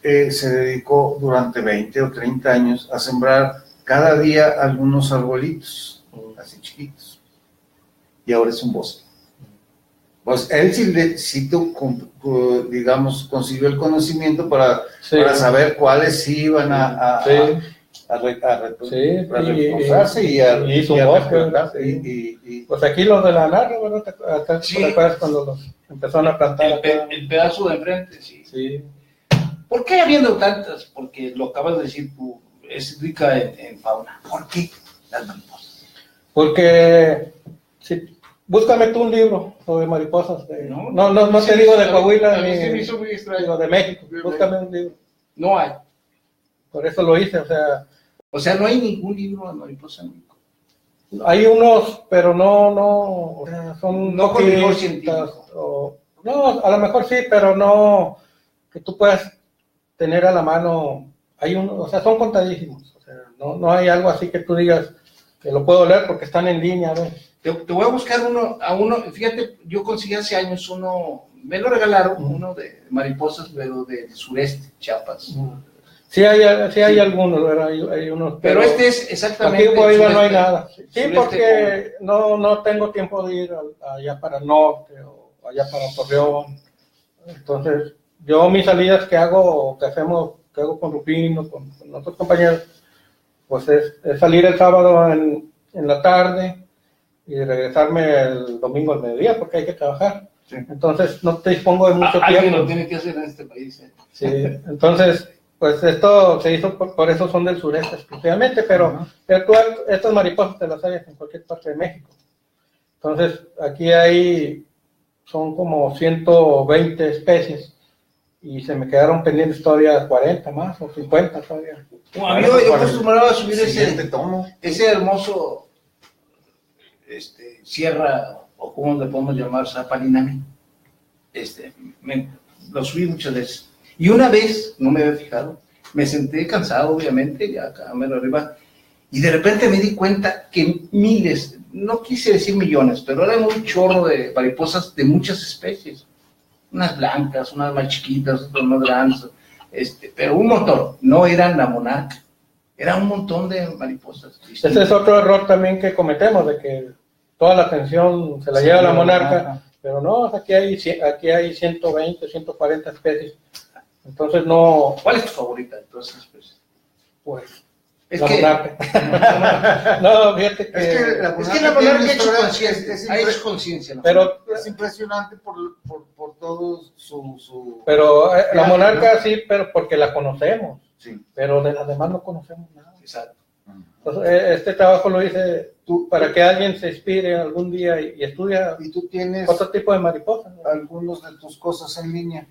se dedicó durante 20 o 30 años a sembrar cada día algunos arbolitos, así chiquitos, y ahora es un bosque. Pues él sí digamos, consiguió el conocimiento para saber cuáles iban a reforzarse y a replantarse. Pues aquí los de la narra, ¿verdad? ¿Te acuerdas cuando los empezaron a plantar? El pedazo de enfrente, sí. ¿Por qué habiendo tantas? Porque lo acabas de decir tú, es rica en fauna. ¿Por qué las mariposas? Porque búscame tú un libro sobre mariposas. No te digo de Coahuila ni digo de México. Búscame un libro. No hay. Por eso lo hice, O sea, no hay ningún libro de mariposas en México. Hay unos, pero no, son no con rigor científico. No, a lo mejor sí, pero no que tú puedas tener a la mano. Son contadísimos. No hay algo así que tú digas que lo puedo leer porque están en línea. Te voy a buscar uno, fíjate, yo conseguí hace años uno, me lo regalaron, uno de mariposas, pero del sureste, Chiapas. Sí hay algunos, ¿verdad? Hay unos, pero este es exactamente... Aquí en no hay nada. Sí, porque no tengo tiempo de ir allá para el norte o allá para Torreón. Entonces, yo mis salidas que hago con Rufino, con otros compañeros, pues es salir el sábado en la tarde y regresarme el domingo al mediodía porque hay que trabajar. Sí. Entonces no te dispongo de mucho tiempo. Alguien lo tiene que hacer en este país. Sí, entonces pues esto se hizo por eso son del sureste exclusivamente, pero estas mariposas te las hallas en cualquier parte de México. Entonces aquí son como 120 especies y se me quedaron pendientes todavía 40 más o 50 todavía. Amigo, yo acostumbraba a subir ese hermoso sierra, o como le podemos llamar, Zapalinami. Lo subí muchas veces. Y una vez, no me había fijado, me senté cansado, obviamente, ya acá mero arriba, y de repente me di cuenta que miles, no quise decir millones, pero eran un chorro de mariposas de muchas especies. Unas blancas, unas más chiquitas, otras más grandes, pero un montón. No eran la monarca, era un montón de mariposas. Ese es otro error también que cometemos, de que toda la atención se la lleva la monarca, pero no, aquí hay 120, 140 especies. Entonces no... ¿Cuál es tu favorita de todas esas especies? Pues... la monarca. No, fíjate que... Es que la monarca ha hecho conciencia. Pero es impresionante por todo su... Pero la monarca sí, pero porque la conocemos. Sí. Pero de las demás no conocemos nada. Exacto. Entonces, este trabajo lo hice para que alguien se inspire algún día y estudia. ¿Y tú tienes otro tipo de mariposas? Algunos de tus cosas en línea.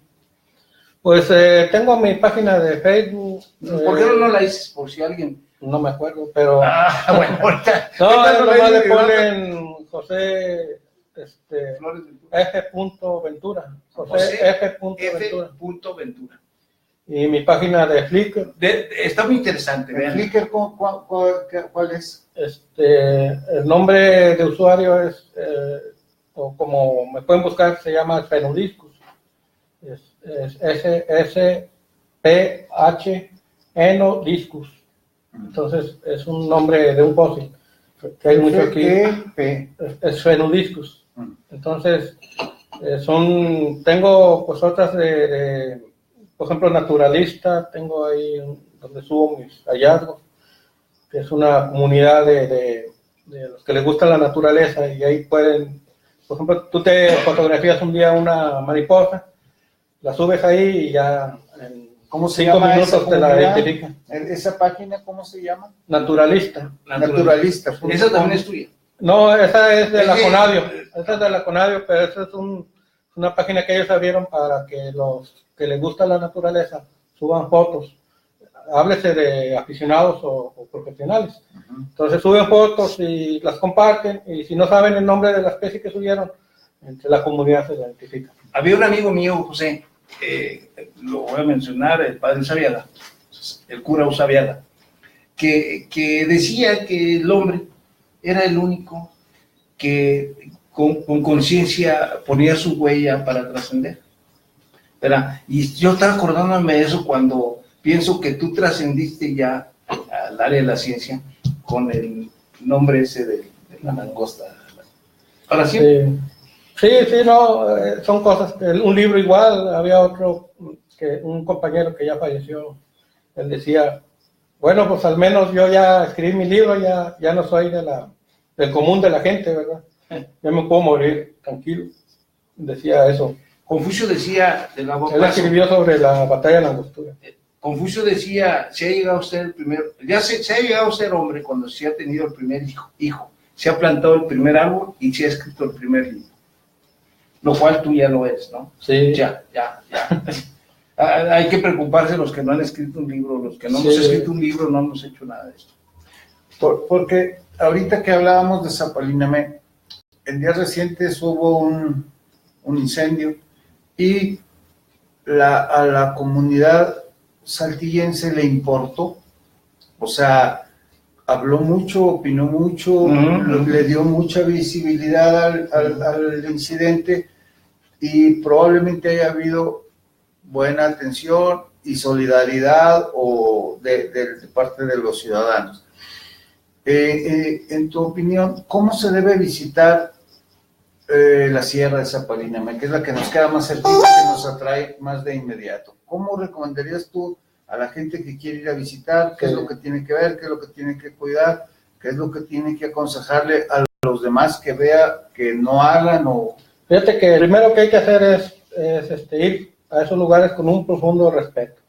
Pues tengo mi página de Facebook. ¿Por qué no la dices? Por si alguien... No me acuerdo, pero... bueno, ahorita... No, nomás le ponen José F. Ventura. José F. Ventura. Y mi página de Flickr. Está muy interesante. ¿Flickr cuál es? El nombre de usuario es, o como me pueden buscar, se llama Sfenodiscus. Es S-P-H Enodiscus. Entonces es un nombre de un fósil que hay mucho aquí. Es Sfenodiscus. Entonces tengo pues otras por ejemplo, naturalista, tengo ahí donde subo mis hallazgos, que es una comunidad de los que les gusta la naturaleza, y ahí pueden, por ejemplo, tú te fotografías un día una mariposa, la subes ahí y ya en 5 minutos te la identifican. ¿Esa página cómo se llama? Naturalista. ¿Esa también es tuya? No, esa es de la Conavio. Esa es de la Conavio, pero esa es una página que ellos abrieron para que los que les gusta la naturaleza suban fotos. Háblese de aficionados o profesionales. Entonces suben fotos y las comparten, y si no saben el nombre de la especie que subieron, entre la comunidad se identifica. Había un amigo mío, José, lo voy a mencionar, el padre Usabiaga, el cura Usabiaga, que decía que el hombre era el único que con conciencia ponía su huella para trascender. ¿Verdad? Y yo estaba acordándome de eso cuando pienso que tú trascendiste ya al área de la ciencia con el nombre ese de la langosta. Ahora sí. Sí, no, son cosas. Un libro igual, había otro, un compañero que ya falleció, él decía, bueno, pues al menos yo ya escribí mi libro, ya no soy del común de la gente, ¿verdad? Ya me puedo morir tranquilo. Decía eso. Confucio decía del agua. Él escribió sobre la batalla de la Angostura. Confucio decía, se ha llegado a ser el primer, ya se ha llegado a ser hombre cuando se ha tenido el primer hijo, se ha plantado el primer árbol y se ha escrito el primer libro. Lo cual tú ya lo eres, ¿no? Sí. Ya. Hay que preocuparse los que no han escrito un libro, los que no hemos escrito un libro no hemos hecho nada de esto. Porque ahorita que hablábamos de Zapalinamé, en días recientes hubo un incendio y a la comunidad saltillense le importó, o sea, habló mucho, opinó mucho, le dio mucha visibilidad al incidente y probablemente haya habido buena atención y solidaridad de parte de los ciudadanos. En tu opinión, ¿cómo se debe visitar la Sierra de Zapalinamé, que es la que nos queda más cerquita, que nos atrae más de inmediato? ¿Cómo recomendarías tú a la gente que quiere ir a visitar? ¿Qué es lo que tiene que ver? ¿Qué es lo que tiene que cuidar? ¿Qué es lo que tiene que aconsejarle a los demás que vea que no hagan? Fíjate que lo primero que hay que hacer es ir a esos lugares con un profundo respeto.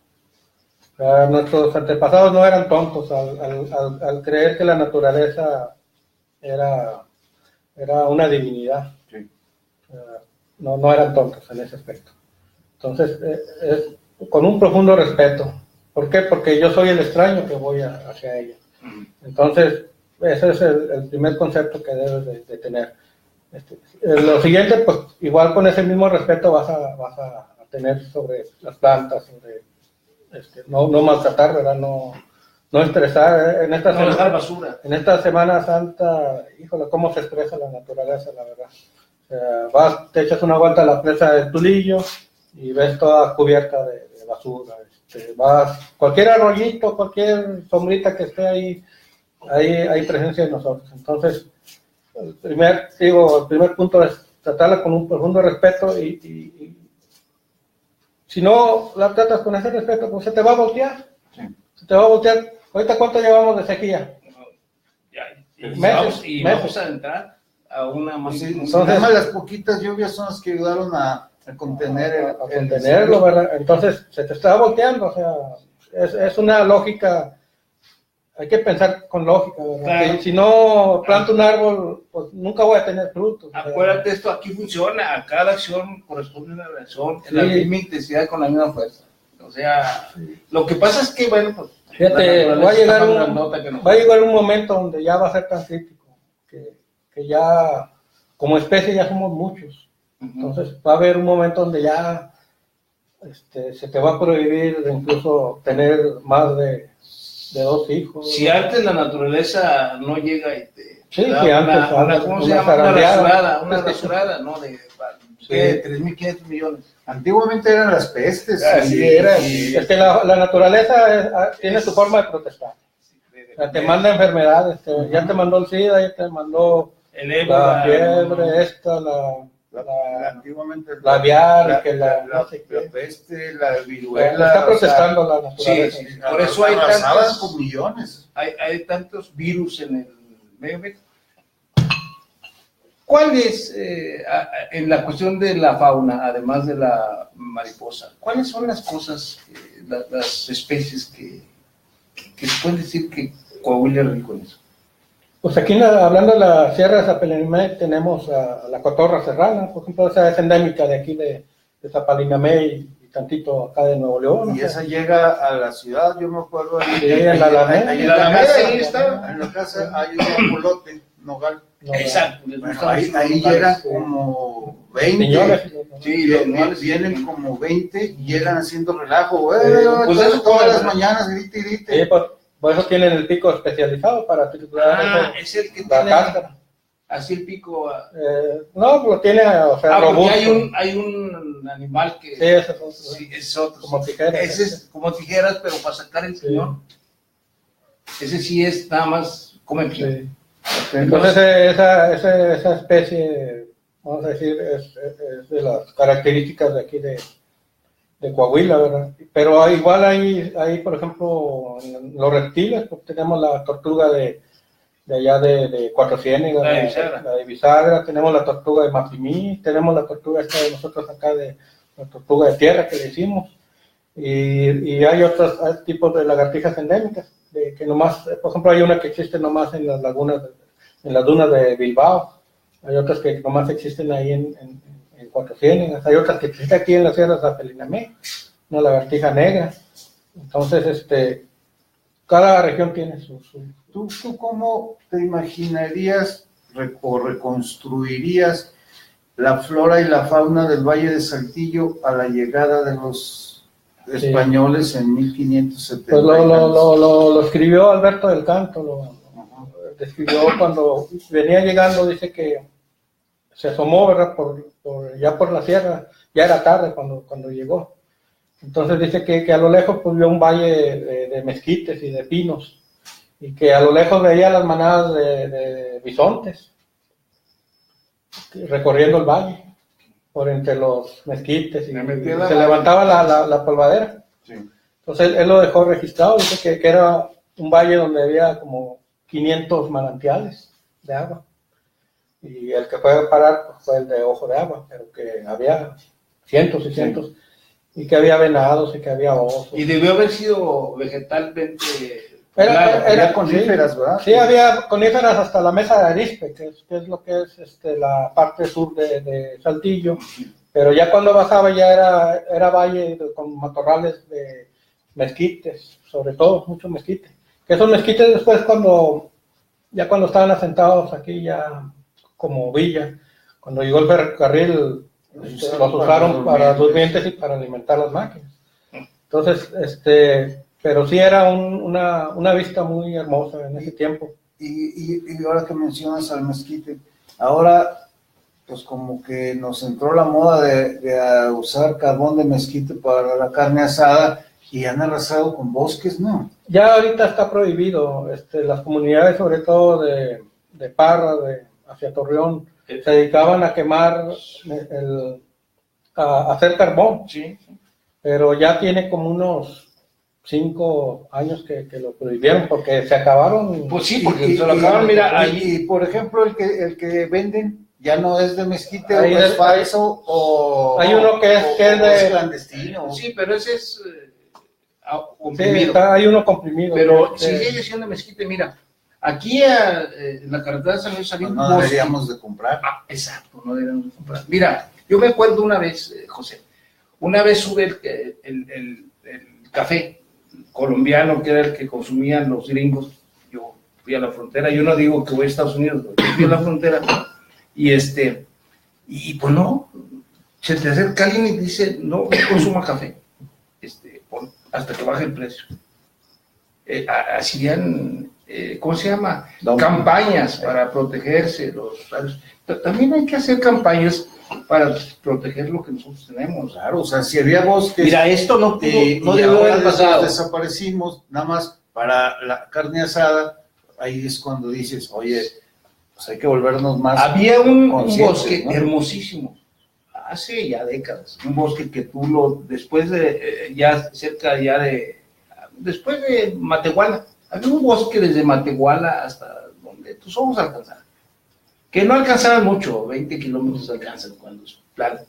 Nuestros antepasados no eran tontos al creer que la naturaleza era una divinidad. Sí. No eran tontos en ese aspecto. Entonces, con un profundo respeto. ¿Por qué? Porque yo soy el extraño que voy hacia ella. Entonces, ese es el primer concepto que debes de tener. Lo siguiente, pues igual con ese mismo respeto vas a tener sobre las plantas, sobre no maltratar, ¿verdad? No estresar. No dejar basura. En esta Semana Santa, híjole, cómo se expresa la naturaleza, la verdad. O sea, te echas una vuelta a la presa del Tulillo y ves toda cubierta de basura. Cualquier arroyito, cualquier sombrita que esté ahí, hay presencia de nosotros. Entonces, el primer punto es tratarla con un profundo respeto y si no la tratas con ese respeto, pues se te va a voltear. Sí. Se te va a voltear. Ahorita, ¿cuánto llevamos de sequía? Meses. Vamos a entrar a una más. Entonces, las poquitas lluvias son las que ayudaron a contener contenerlo, ¿verdad? Entonces se te está volteando, o sea, es una lógica, hay que pensar con lógica, ¿verdad? Claro. Si no planto un árbol, pues nunca voy a tener frutos. Acuérdate, esto aquí funciona, a cada acción corresponde una reacción, en la misma intensidad, con la misma fuerza. O sea, lo que pasa es que, bueno, pues... Fíjate, va a llegar un momento donde ya va a ser tan crítico, que ya, como especie, ya somos muchos. Entonces va a haber un momento donde ya se te va a prohibir incluso tener más de 2 hijos. Si antes la naturaleza no llega y te una rasurada, ¿no? De 3.500 millones. Antiguamente eran las pestes. Es que la naturaleza tiene su forma de protestar. Te manda enfermedades, ya te mandó el SIDA, ya te mandó la fiebre, antiguamente la aviar, la peste, la viruela. Está protestando la naturaleza. Sí, por eso hay tantos con millones. Hay tantos virus en el medio. ¿Cuál es, en la cuestión de la fauna, además de la mariposa, cuáles son las cosas, las especies que se pueden decir que Coahuila es rico en eso? Pues aquí, hablando de la Sierra de Zapalinamé, tenemos a la cotorra serrana, por ejemplo, esa es endémica de aquí de Zapalinamé y tantito acá de Nuevo León. Y esa llega a la ciudad, yo me acuerdo ahí, Sí, en la Alameda. ahí En la Alameda, ahí está. en la casa hay un guajolote, nogal. No, Exacto. Bueno, ahí llegan como 20. Señores, Sí, los nogales Vienen como 20 y llegan haciendo relajo. Pues eso todas las ¿verdad? mañanas, grite y grite. sí, por eso tienen el pico especializado para triturar Es el que la tiene cáscara. así el pico. No, lo tiene, o sea, Porque robusto. hay un animal que Sí, ese es otro. sí, es otro. Como tijeras. Ese es como tijeras, pero para sacar el Sí. piñón. Ese sí es nada más come piñón. Sí. Entonces esa especie, vamos a decir, es de las características de aquí de Coahuila, ¿verdad? Pero igual hay, por ejemplo, en los reptiles, pues tenemos la tortuga de allá de Cuatro Ciénegas, La de Bisagra. la de Bisagra, tenemos la tortuga de Mapimí, tenemos la tortuga esta de nosotros acá, de la tortuga de tierra que le hicimos, y hay otros tipos de lagartijas endémicas, que nomás, por ejemplo, hay una que existe nomás en las lagunas, en las dunas de Bilbao, hay otras que nomás existen ahí en Cuatro Ciénegas, hay otras que existen aquí en las sierras de Apelinamé, una lagartija negra. Entonces, cada región tiene su... ¿Tú cómo te imaginarías o reconstruirías la flora y la fauna del Valle de Saltillo a la llegada de los españoles en 1570? Pues lo escribió Alberto del Canto, lo describió cuando venía llegando, dice que se asomó, ¿verdad? Ya por la sierra, ya era tarde cuando llegó. Entonces dice que a lo lejos pues vio un valle de mezquites y de pinos, y que a lo lejos veía las manadas de bisontes recorriendo el valle por entre los mezquites, y se levantaba la polvadera. Sí. Entonces él lo dejó registrado, dice que era un valle donde había como 500 manantiales de agua, y el que fue a parar pues, fue el de Ojo de Agua, pero que había cientos y cientos, y que había venados y que había osos. Y debió haber sido vegetalmente... Era coníferas, sí, ¿verdad? Sí, había coníferas hasta la mesa de arispe, que es lo que es la parte sur de Saltillo, pero ya cuando bajaba ya era valle con matorrales de mezquites, sobre todo muchos mezquites. Que esos mezquites después cuando estaban asentados aquí ya como villa, cuando llegó el ferrocarril, los usaron para los durmientes y para alimentar las máquinas. Entonces, pero sí era una vista muy hermosa en ese tiempo. Y ahora que mencionas al mezquite, ahora pues como que nos entró la moda de usar carbón de mezquite para la carne asada y han arrasado con bosques, ¿no? Ya ahorita está prohibido, las comunidades sobre todo de Parra, hacia Torreón, se dedicaban a quemar, a hacer carbón, Sí. pero ya tiene como unos 5 años que lo prohibieron porque se acabaron. Pues sí, porque se lo acabaron, mira, ahí... Y por ejemplo, el que venden ya no es de mezquite, Ahí o es falso, o hay uno que es de clandestino. Sí, pero ese es Sí, comprimido. hay uno comprimido. Pero que- sigue siendo mezquite, mira. Aquí en la carretera de San Luis salió Pues un no bosque. deberíamos de comprar. Exacto, no deberíamos comprar. Mira, yo me acuerdo una vez, José, una vez sube el café colombiano, que era el que consumían los gringos. Yo fui a la frontera, yo no digo que voy a Estados Unidos, yo fui a la frontera, y pues no, se te acerca alguien y dice, no consuma café, hasta que baje el precio. Hacían, ¿cómo se llama? Campañas para protegerse. También hay que hacer campañas para proteger lo que nosotros tenemos. Claro, o sea, si había bosques. Mira, esto no y debió ahora haber pasado. desaparecimos, nada más para la carne asada, ahí es cuando dices, oye, pues hay que volvernos más. Había un conscientes, bosque, ¿no? Hermosísimo, hace ya décadas, un bosque que después de, ya cerca ya después de Matehuala, había un bosque desde Matehuala hasta donde tus ojos alcanzaban, que no alcanzaban mucho, 20 kilómetros alcanzan cuando es plano,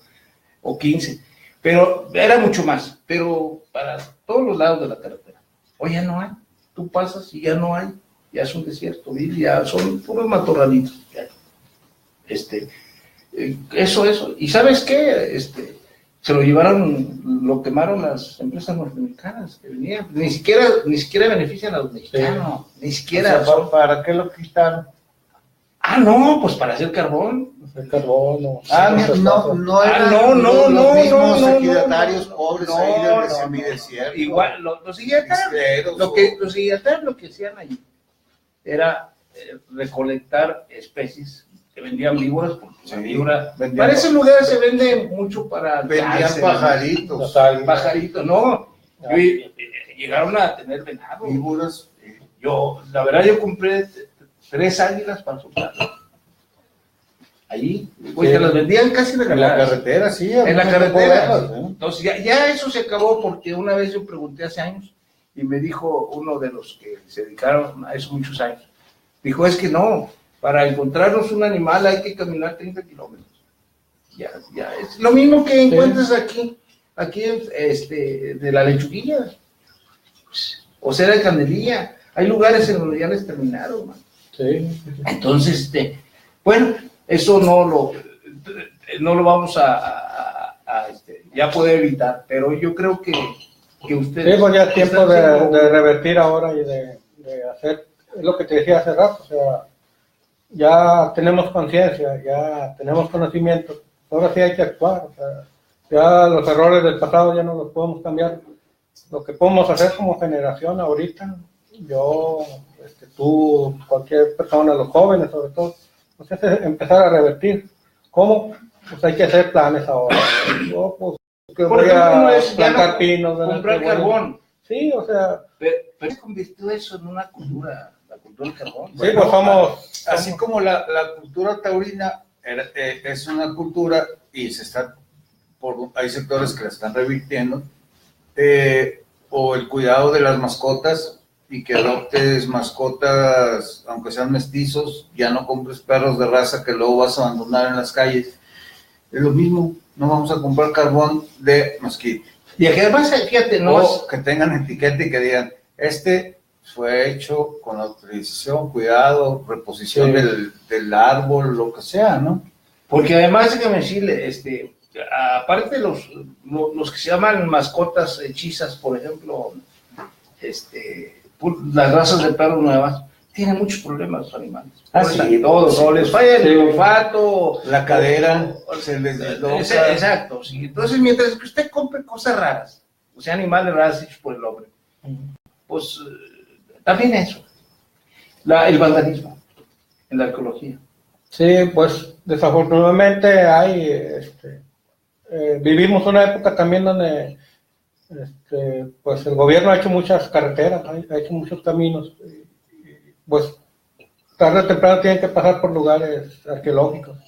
o 15, pero era mucho más, pero para todos los lados de la carretera. Hoy ya no hay, tú pasas y ya no hay, ya es un desierto, y ya son puros matorralitos. Eso, y ¿sabes qué? se lo llevaron, lo quemaron las empresas norteamericanas que venían. Ni siquiera benefician a los mexicanos, ni siquiera. O sea, ¿para qué lo quitaron? Ah, no, pues para hacer carbón. El carbón, no. No eran los mismos ejidatarios pobres ahí del semidesierto. Igual, los ejidatarios, lo que hacían allí era recolectar especies que vendían víboras, porque la víbora, para ese lugar se vende mucho para... Vendían pajaritos. Pajaritos, no. Llegaron a tener venado. Víboras. La verdad, yo compré 3 águilas para soltarlas. Allí, pues te las vendían casi en la carretera, sí. En la carretera. Entonces ya eso se acabó, porque una vez yo pregunté hace años y me dijo uno de los que se dedicaron a eso muchos años, dijo, es que no, para encontrarnos un animal hay que caminar 30 kilómetros. Ya, es lo mismo que encuentras aquí de la Lechuguilla, o sea, de Candelilla. Hay lugares en donde ya les terminaron, man. Sí. Entonces, bueno, eso no lo vamos a ya poder evitar, pero yo creo que ustedes... Sí, pues ya es tiempo de revertir ahora y de hacer, es lo que te decía hace rato, o sea, ya tenemos conciencia, ya tenemos conocimiento, ahora sí hay que actuar, o sea, ya los errores del pasado ya no los podemos cambiar. Lo que podemos hacer como generación ahorita, yo, tú, cualquier persona, los jóvenes sobre todo, pues es empezar a revertir. ¿Cómo? Pues hay que hacer planes ahora. Yo, pues, que voy a plantar pinos, comprar carbón. Sí, o sea... Pero se convirtió eso en una cultura, la cultura del carbón. Sí, pues somos... Así como la cultura taurina es una cultura y hay sectores que la están revirtiendo, o el cuidado de las mascotas, y que adoptes mascotas, aunque sean mestizos, ya no compres perros de raza que luego vas a abandonar en las calles. Es lo mismo, no vamos a comprar carbón de mosquito. Y además, fíjate, que tengan etiqueta y que digan, fue hecho con autorización, cuidado, reposición del árbol, lo que sea, ¿no? Porque además, déjame decirle, aparte de los que se llaman mascotas hechizas, por ejemplo, las razas de perros nuevas, tienen muchos problemas los animales. Sí, todos, no les falla el olfato, la cadera, se les desloca. Exacto, sí. Entonces, mientras que usted compre cosas raras, o sea, animales raros hechos por el hombre, pues también eso. El vandalismo en la arqueología. Sí, pues desafortunadamente vivimos una época también donde pues el gobierno ha hecho muchas carreteras, ha hecho muchos caminos, pues tarde o temprano tienen que pasar por lugares arqueológicos.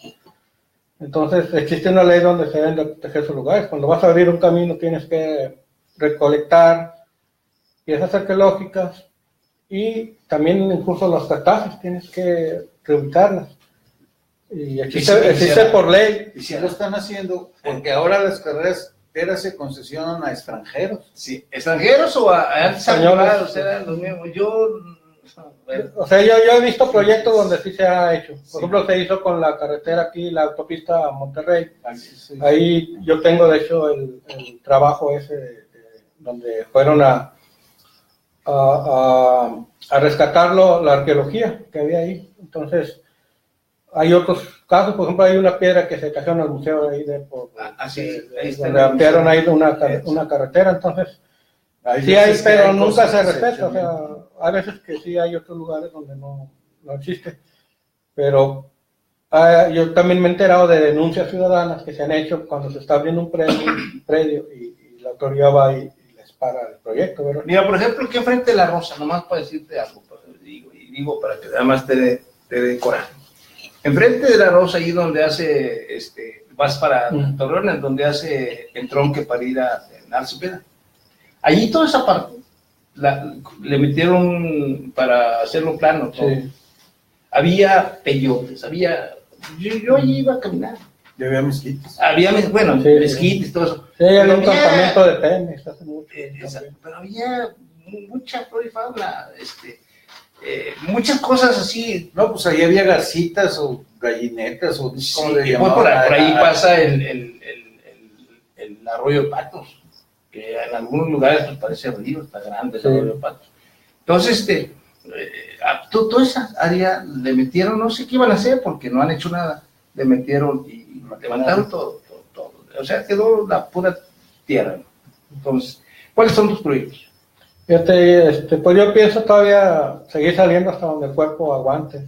Entonces existe una ley donde se deben de proteger esos lugares. Cuando vas a abrir un camino tienes que recolectar piezas arqueológicas y también incluso los cartazos tienes que reubicarlas. Y existe por ley. Y si lo están haciendo, porque ahora las carreras se concesionan a extranjeros. Sí, extranjeros o a españoles. O sea, los mismos. O sea, yo he visto proyectos donde sí se ha hecho. Por ejemplo, se hizo con la carretera aquí, la autopista a Monterrey. Sí. Ahí yo tengo, de hecho, el trabajo ese donde fueron a rescatar la arqueología que había ahí. Entonces, hay otros casos, por ejemplo, hay una piedra que se cayó en el museo ahí donde ampliaron ahí una carretera, entonces sí hay, pero nunca se respeta, o sea, hay veces que sí hay otros lugares donde no existe, pero yo también me he enterado de denuncias ciudadanas que se han hecho cuando se está abriendo un predio y la autoridad va y les para el proyecto, ¿verdad? Mira, por ejemplo, aquí enfrente de la Rosa, nomás para decirte algo, digo para que además te dé coraje. Enfrente de la Rosa, ahí donde vas para Torreón, en donde hace el tronque para ir a Cepeda. Allí toda esa parte le metieron para hacerlo plano. Sí. Había peyotes, yo allí iba a caminar. Y había mezquites. Mezquites, todo eso. Sí, había un campamento de Pemex hace mucho. Pero había mucha flora y fauna, muchas cosas así. No, pues ahí había garcitas o gallinetas o como le llaman. Por ahí pasa el el arroyo de Patos, que en algunos lugares pues, parece río, está grande el Sí. arroyo de Patos. Entonces, a toda esa área le metieron, no sé qué iban a hacer porque no han hecho nada, le metieron y levantaron todo. O sea, quedó la pura tierra, ¿no? Entonces, ¿cuáles son tus proyectos? Fíjate, pues yo pienso todavía seguir saliendo hasta donde el cuerpo aguante.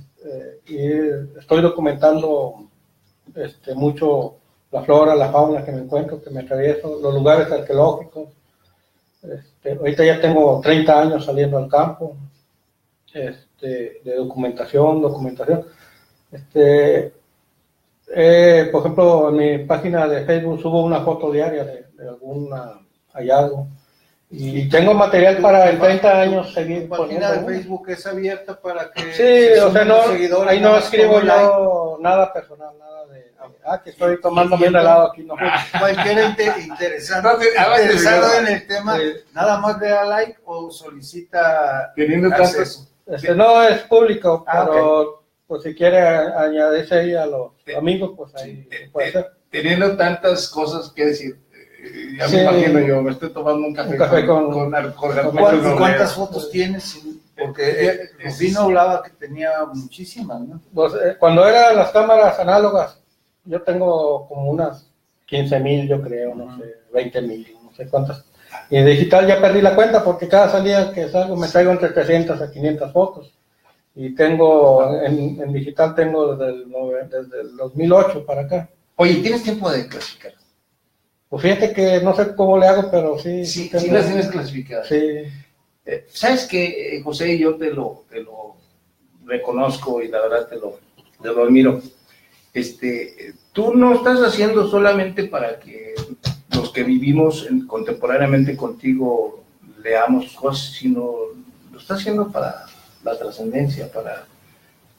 Y estoy documentando mucho la flora, la fauna que me encuentro, que me atravieso, los lugares arqueológicos. Ahorita ya tengo 30 años saliendo al campo, de documentación. Por ejemplo, en mi página de Facebook subo una foto diaria de algún hallazgo. Y tengo material para en 30 años seguir Tu página poniendo. de Facebook es abierta para que Sí, o sea, sumen los seguidores, ahí no nada más escribo pongo like. yo nada personal, nada de, que estoy tomando bien helado aquí, no. Cualquier interesado en el tema, Sí. nada más le da like o solicita Teniendo acceso. No es público, Ah, pero pues si quiere añadirse ahí a los amigos, pues ahí se puede hacer. Teniendo tantas cosas que decir, ya Sí. me imagino yo, me estoy tomando un café, Un café con ¿Cuántas fotos tienes? Porque Rufino hablaba que tenía muchísimas, ¿no? Pues, cuando eran las cámaras análogas, yo tengo como unas 15,000, yo creo, no sé, 20,000, no sé cuántas. Y en digital ya perdí la cuenta porque cada salida que salgo me traigo entre 300 a 500 fotos. Y tengo, en digital tengo desde el 2008 para acá. Oye, ¿tienes tiempo de clasificar? Pues fíjate que no sé cómo le hago, pero sí. Sí, tengo- sí las tienes clasificadas. Sí. ¿Sabes qué, José? Yo te lo reconozco y la verdad te lo admiro. Tú no estás haciendo solamente para que los que vivimos contemporáneamente contigo leamos cosas, sino lo estás haciendo para la trascendencia,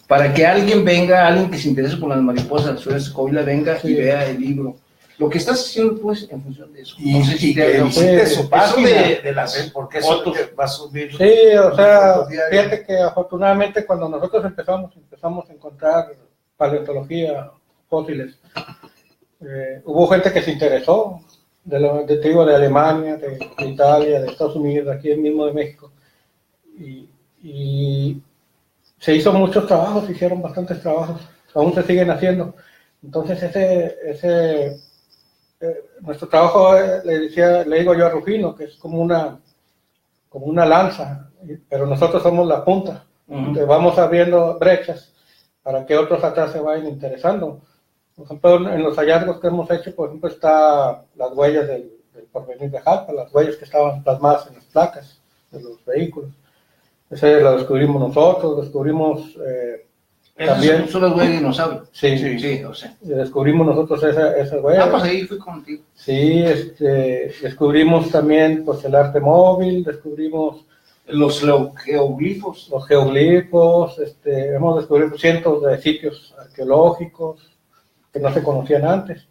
para que alguien venga, alguien que se interese por las mariposas, Suez Coila, venga Sí. y vea el libro. Lo que estás haciendo pues en función de eso. Y, No sé si y te- que no sé, visite eso su página. de las porque eso fotos. que va a subir. Sí, o sea, fotos diarias. fíjate que afortunadamente cuando nosotros empezamos a encontrar paleontología, fósiles, hubo gente que se interesó, te digo, de Alemania, de Italia, de Estados Unidos, de aquí mismo de México, y se hizo muchos trabajos, se hicieron bastantes trabajos, aún se siguen haciendo. Entonces nuestro trabajo, le digo yo a Rufino, que es como una lanza, pero nosotros somos la punta. Entonces vamos abriendo brechas para que otros atrás se vayan interesando. Por ejemplo, en los hallazgos que hemos hecho, por ejemplo, está las huellas del porvenir de Jalpa, las huellas que estaban plasmadas en las placas de los vehículos. Ese lo descubrimos nosotros, descubrimos también. Son los güeyes dinosaurios. Sí. Sí, o sea. Descubrimos nosotros esa huella. Pues ahí fui contigo. Sí, descubrimos también pues el arte móvil, descubrimos Los geoglifos. los geoglifos, hemos descubierto cientos de sitios arqueológicos que no se conocían antes.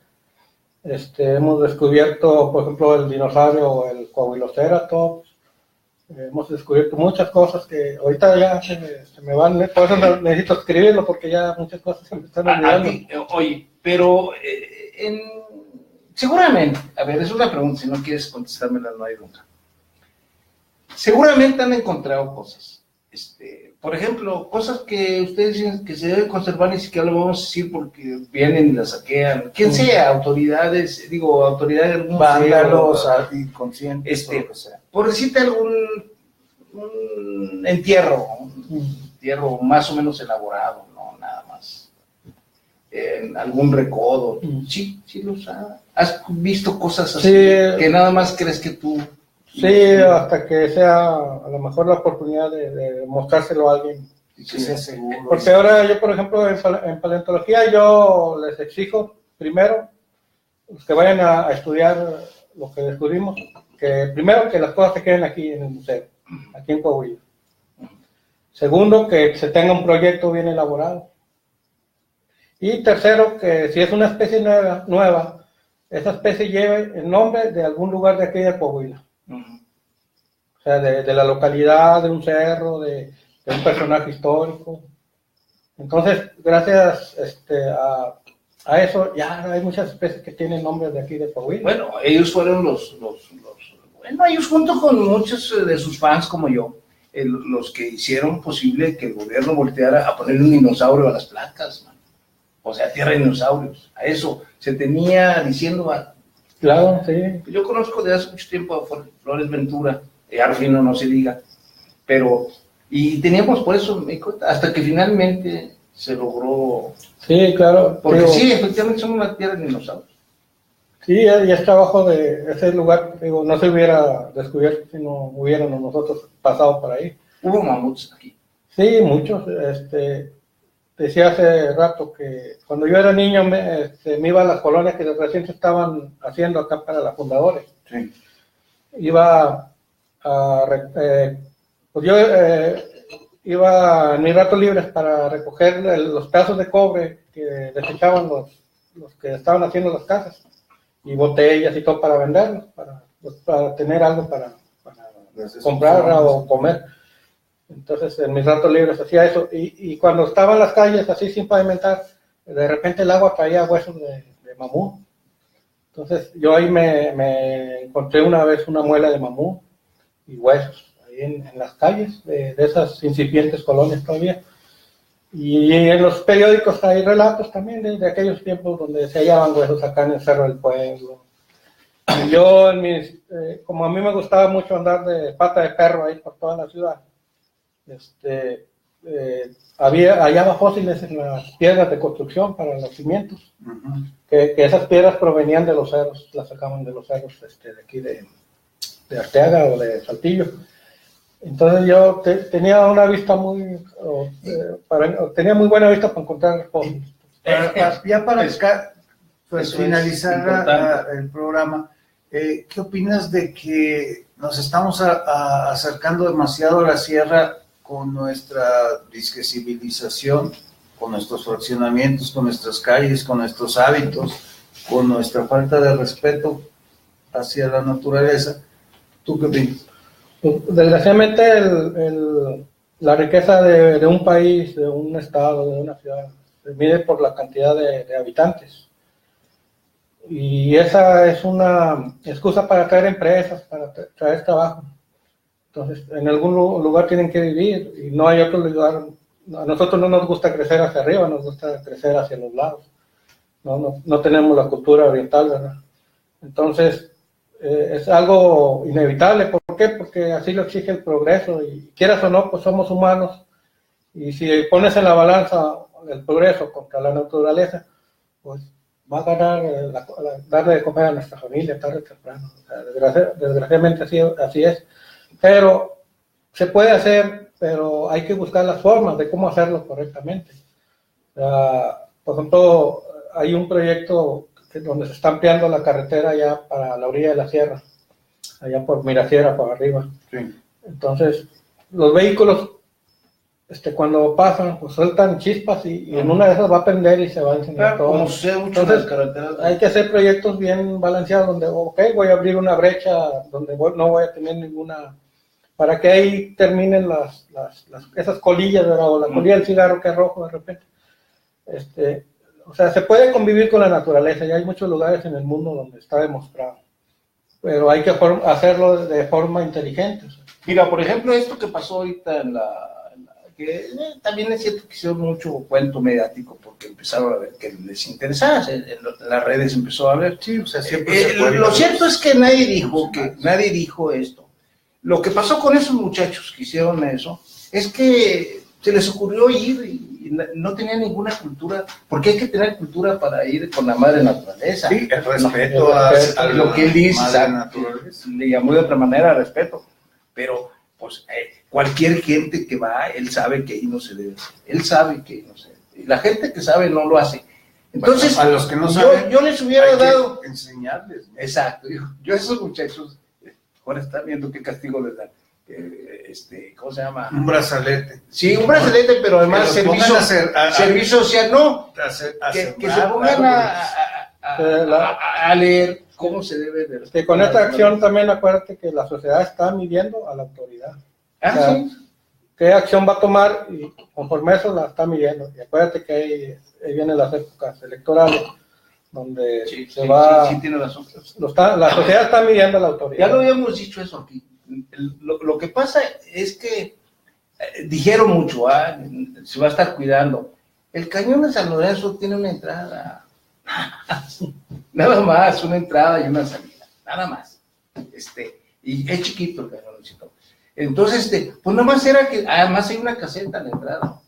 Hemos descubierto, por ejemplo, el dinosaurio, el Coahuiloceratops. Hemos descubierto muchas cosas que ahorita ya se me van, por eso necesito escribirlo porque ya muchas cosas se me están olvidando. Oye, pero seguramente, a ver, es una pregunta, si no quieres contestármela no hay nunca. Seguramente han encontrado cosas. Por ejemplo, cosas que ustedes dicen que se deben conservar, ni siquiera lo vamos a decir porque vienen y las saquean. Quien sea, autoridades de algún Vándalos, museo, inconscientes, o lo que sea. por decirte un entierro más o menos elaborado, no nada más. En algún recodo. Sí los has visto cosas así, Sí. que nada más crees que tú. Sí, hasta que sea a lo mejor la oportunidad de mostrárselo a alguien. Y que sea seguro. Porque ahora yo, por ejemplo, en paleontología yo les exijo primero, los que vayan a estudiar lo que descubrimos, que primero que las cosas se queden aquí en el museo, aquí en Coahuila. Segundo, que se tenga un proyecto bien elaborado. Y tercero, que si es una especie nueva, esa especie lleve el nombre de algún lugar de aquí de Coahuila. O sea, de la localidad, de un cerro, de un personaje histórico. Entonces, gracias a a eso ya hay muchas especies que tienen nombres de aquí de Coahuila. Bueno, ellos fueron bueno, ellos junto con muchos de sus fans como yo, los que hicieron posible que el gobierno volteara a poner un dinosaurio a las placas, man. O sea, tierra de dinosaurios. A eso se tenía diciendo. Claro, sí. Yo conozco de hace mucho tiempo a Flores Ventura, Arfino no se diga, pero, y teníamos por eso, hasta que finalmente se logró. Sí, claro. Porque digo, sí, efectivamente son una tierra de dinosaurios. Sí, ya está abajo de ese lugar, digo, no se hubiera descubierto si no hubiéramos nosotros pasado por ahí. Hubo mamuts aquí. Sí, muchos. Decía hace rato que cuando yo era niño me iba a las colonias que recién se estaban haciendo acá para las fundadores. Sí. Iba pues yo iba en mis ratos libres para recoger los pedazos de cobre que desechaban los que estaban haciendo las casas, y botellas y todo para venderlos, para tener algo para comprar o comer. Entonces, en mis ratos libres hacía eso. Y cuando estaban las calles así sin pavimentar, de repente el agua traía huesos de mamut. Entonces, yo ahí me encontré una vez una muela de mamut y huesos, ahí en las calles de esas incipientes colonias todavía. Y en los periódicos hay relatos también de aquellos tiempos donde se hallaban huesos acá en el Cerro del Pueblo. Y yo, como a mí me gustaba mucho andar de pata de perro ahí por toda la ciudad, hallaba fósiles en las piedras de construcción para los cimientos, que esas piedras provenían de los cerros, las sacaban de los cerros de aquí de Arteaga o de Saltillo. Entonces yo tenía una vista tenía muy buena vista para encontrar fósiles. Ya para Eso finalizar el programa, ¿qué opinas de que nos estamos acercando demasiado a la sierra con nuestra discesibilización, con nuestros fraccionamientos, con nuestras calles, con nuestros hábitos, con nuestra falta de respeto hacia la naturaleza? ¿Tú qué opinas? Pues, desgraciadamente la riqueza de un país, de un estado, de una ciudad, se mide por la cantidad de habitantes. Y esa es una excusa para traer empresas, para traer trabajo. Entonces, en algún lugar tienen que vivir y no hay otro lugar. A nosotros no nos gusta crecer hacia arriba, nos gusta crecer hacia los lados. No tenemos la cultura oriental, ¿verdad? Entonces, es algo inevitable. ¿Por qué? Porque así lo exige el progreso, y quieras o no, pues somos humanos, y si pones en la balanza el progreso contra la naturaleza, pues va a ganar darle de comer a nuestra familia tarde o temprano. O sea, desgraciadamente así es, pero se puede hacer, pero hay que buscar las formas de cómo hacerlo correctamente. Por ejemplo, hay un proyecto donde se está ampliando la carretera ya para la orilla de la sierra, allá por Mirafiera, por arriba. Sí. Entonces, los vehículos, cuando pasan, pues sueltan chispas y en una de esas va a prender y se va a encender todo. Como sucede mucho en las carreteras. Hay que hacer proyectos bien balanceados donde, voy a abrir una brecha donde no voy a tener ninguna, para que ahí terminen esas colillas, ¿verdad? O la colilla del cigarro que es rojo de repente. O sea, se puede convivir con la naturaleza, y hay muchos lugares en el mundo donde está demostrado, pero hay que hacerlo de forma inteligente. O sea. Mira, por ejemplo, esto que pasó ahorita que también es cierto que hicieron mucho cuento mediático porque empezaron a ver que les interesaba, en las redes empezó a ver. Sí, o sea, siempre lo cierto es que nadie dijo esto. Lo que pasó con esos muchachos que hicieron eso es que se les ocurrió ir y no tenían ninguna cultura, porque hay que tener cultura para ir con la madre naturaleza. Sí, el respeto a lo que él dice, naturaleza. Le llamó de otra manera respeto, pero pues cualquier gente que va, él sabe que ahí no se debe, él sabe que no se debe, y la gente que sabe no lo hace. Entonces, bueno, a los que no saben, yo les hubiera dado enseñarles, ¿no? Exacto, yo a esos muchachos ahora están viendo qué castigo les dan. ¿Cómo se llama? Un brazalete. Sí, un brazalete, pero además servicio social, no. Que se pongan a leer cómo se debe de... Que con esta acción también acuérdate que la sociedad está midiendo a la autoridad. Sí. qué acción va a tomar y conforme eso la está midiendo. Y acuérdate que ahí vienen las épocas electorales donde se va... Sí, tiene razón. La sociedad está midiendo a la autoridad. Ya lo habíamos dicho eso aquí. Lo que pasa es que dijeron mucho, se va a estar cuidando. El cañón de San Lorenzo tiene una entrada, nada más, una entrada y una salida, nada más. Y es chiquito el cañoncito. Entonces, pues nomás era que, además hay una caseta en la entrada.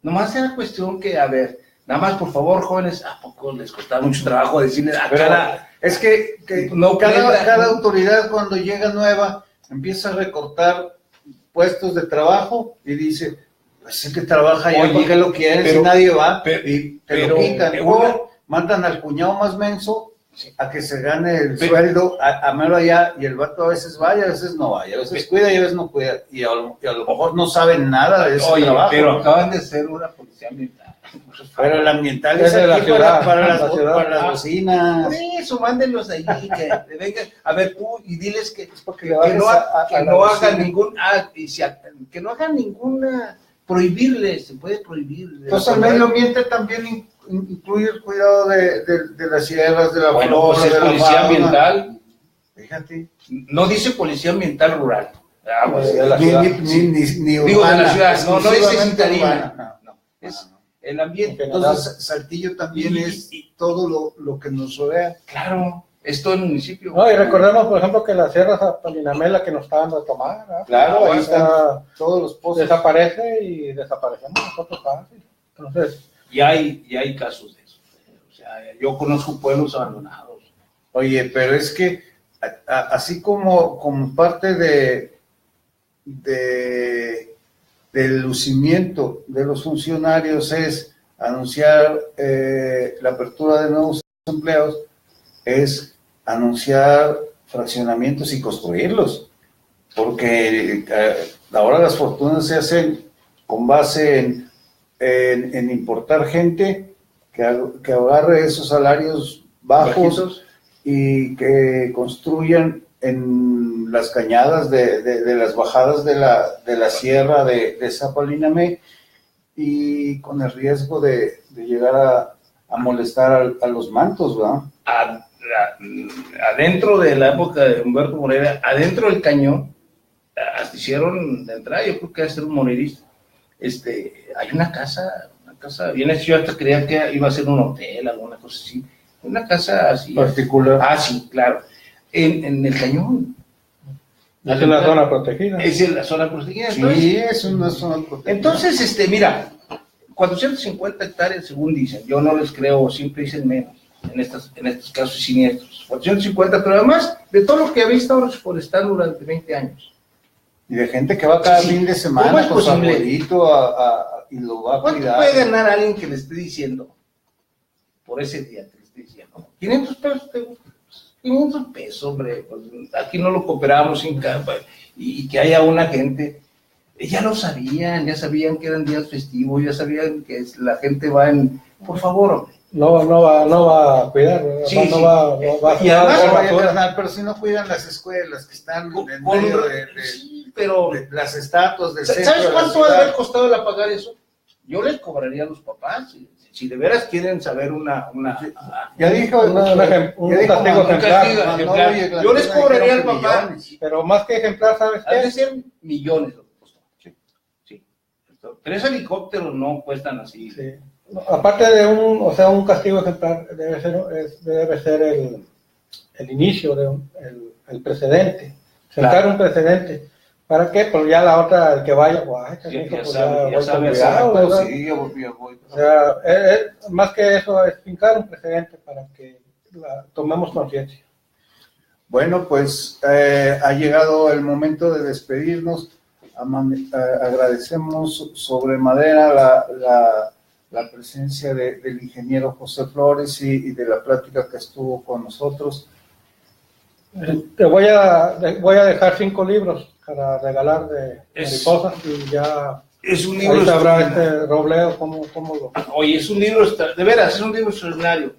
Nomás era cuestión que, a ver, nada más por favor, jóvenes, ¿a poco les costaba mucho trabajo decirles a cada... Es que no cada autoridad cuando llega nueva empieza a recortar puestos de trabajo y dice, pues es que trabaja ya, ¿por qué lo quieren si nadie va? Y te lo quitan. O mandan al cuñado más menso a que se gane el sueldo a mero allá, y el vato a veces va y a veces no va, y a veces cuida y a veces no cuida, y a lo mejor no saben nada de ese trabajo. Pero acaban de ser una policía ambiental. Pero el ambiental es de la aquí ciudad, para la las bocinas. Por eso, mándenlos ahí, que vengan, a ver tú, y diles que porque le no hagan que no hagan ninguna, prohibirles, se puede prohibir. Entonces el medio ambiente también incluye el cuidado de las sierras, de la bueno, flora, pues es de la policía fauna. ambiental, Fíjate. no dice policía ambiental rural. Pues, de la Ni ciudad. digo, de urbana, la ciudad, no dice exclusivamente citadina. urbana. No, es el ambiente. Entonces Saltillo también es todo lo que nos rodea. Claro, es todo el municipio. No, y recordemos, por ejemplo, que la Sierra Zapalinamela que nos estaban de tomar, ¿verdad? Claro, ahí están Esa todos los pozos. desaparece y desaparecemos nosotros fácil. Entonces, Y hay casos de eso. O sea, yo conozco pueblos abandonados. Oye, pero es que así como parte del lucimiento de los funcionarios es anunciar la apertura de nuevos empleos, es anunciar fraccionamientos y construirlos, porque ahora las fortunas se hacen con base en importar gente que agarre esos salarios bajos Bajitos. y que construyan en las cañadas de las bajadas de la sierra de Zapalinamé, y con el riesgo de llegar a molestar a los mantos, ¿verdad? Adentro de la época de Humberto Moreira, adentro del cañón, hasta hicieron de entrada, yo creo que va a ser un monerista. Hay una casa bien hecha, yo hasta creía que iba a ser un hotel, alguna cosa así. Una casa así. Particular. Sí, claro. En el cañón. es una zona protegida. Es en la zona protegida. Entonces, Sí, es una zona protegida. entonces, mira, 450 hectáreas según dicen, yo no les creo, siempre dicen menos en estos casos siniestros. 450, pero además de todo lo que ha visto ahora forestal durante 20 años. Y de gente que va cada Sí. fin de ¿Cómo semana es con su posible? abuelito y lo va a ¿Cuánto cuidar. puede ganar alguien que le esté diciendo por ese día que le esté diciendo? 500 pesos, 500 pesos, hombre, pues, aquí no lo cooperamos sin capa, y que haya una gente, ya lo sabían, ya sabían que eran días festivos, ya sabían que la gente va por favor, hombre. No va a cuidar, ¿verdad? Sí, no va a y además, cuidar, Oye, basura. carnal, pero si no cuidan las escuelas que están en medio Sí, pero de las estatuas del centro ¿sabes de la cuánto ha de ciudad? haber costado el apagar eso? Yo les cobraría a los papás, si de veras quieren saber una Ya dijo, un castigo ejemplar. yo les cobraría al papá, Pero más que ejemplar, ¿sabes ha de qué? ser millones lo que costó. Sí. 3 helicópteros no cuestan así. Sí. No, aparte de un castigo ejemplar, debe ser el inicio de el precedente, sentar Claro. un precedente. ¿Para qué? Pues ya la otra, el que vaya, pues, Ya pues sabe, voy con exacto, cuidado, ¿verdad? sí, yo voy. O sea, más que eso, es fincar un precedente para que tomemos conciencia. Bueno, pues ha llegado el momento de despedirnos. Agradecemos sobremanera la presencia del ingeniero José Flores y de la plática que estuvo con nosotros. Te voy a dejar 5 libros para regalar de mariposas y ya Es un libro ahí sabrá Robledo cómo lo... Oye, es un libro, de veras, es un libro extraordinario.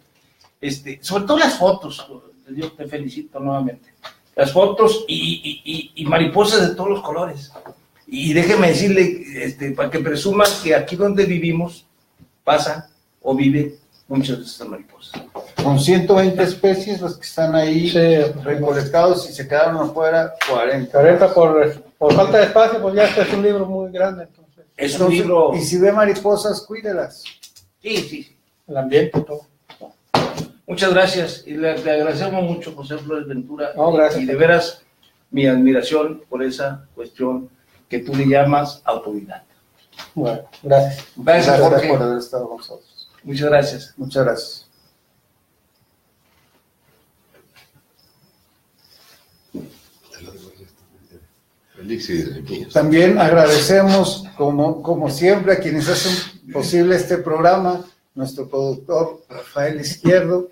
Sobre todo las fotos, yo te felicito nuevamente. Las fotos y mariposas de todos los colores. Y déjeme decirle, para que presuman que aquí donde vivimos pasa o vive muchas de estas mariposas. Con 120 especies, los que están ahí Sí. recolectados y se quedaron afuera, 40. 40 por falta de espacio, pues ya este es un libro muy grande. Entonces, Es un Entonces, libro... y si ve mariposas, cuídelas. Sí. el ambiente y todo. Muchas gracias. Y le agradecemos mucho, José Flores Ventura. No, gracias. Y de veras, mi admiración por esa cuestión que tú le llamas autoridad. Bueno, gracias. Gracias, Gracias Jorge. por haber estado con nosotros. Muchas gracias. Muchas gracias. También agradecemos, como siempre, a quienes hacen posible este programa, nuestro productor Rafael Izquierdo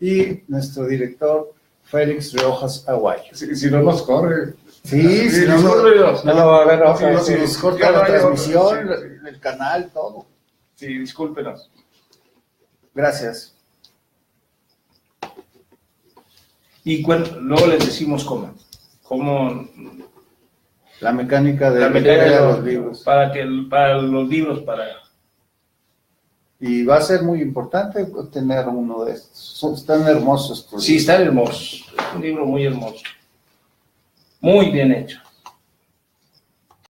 y nuestro director Félix Riojas Aguayo. Si no nos corre. Sí, si no, discúlpenos. No lo va a ver, no, si nos corta la transmisión, el canal, todo. Sí, discúlpenos. Gracias. Y luego les decimos cómo La mecánica de la mecánica de los libros. para los libros, Y va a ser muy importante tener uno de estos. Están hermosos estos Sí, libros. está hermoso. Es un libro muy hermoso. Muy bien hecho.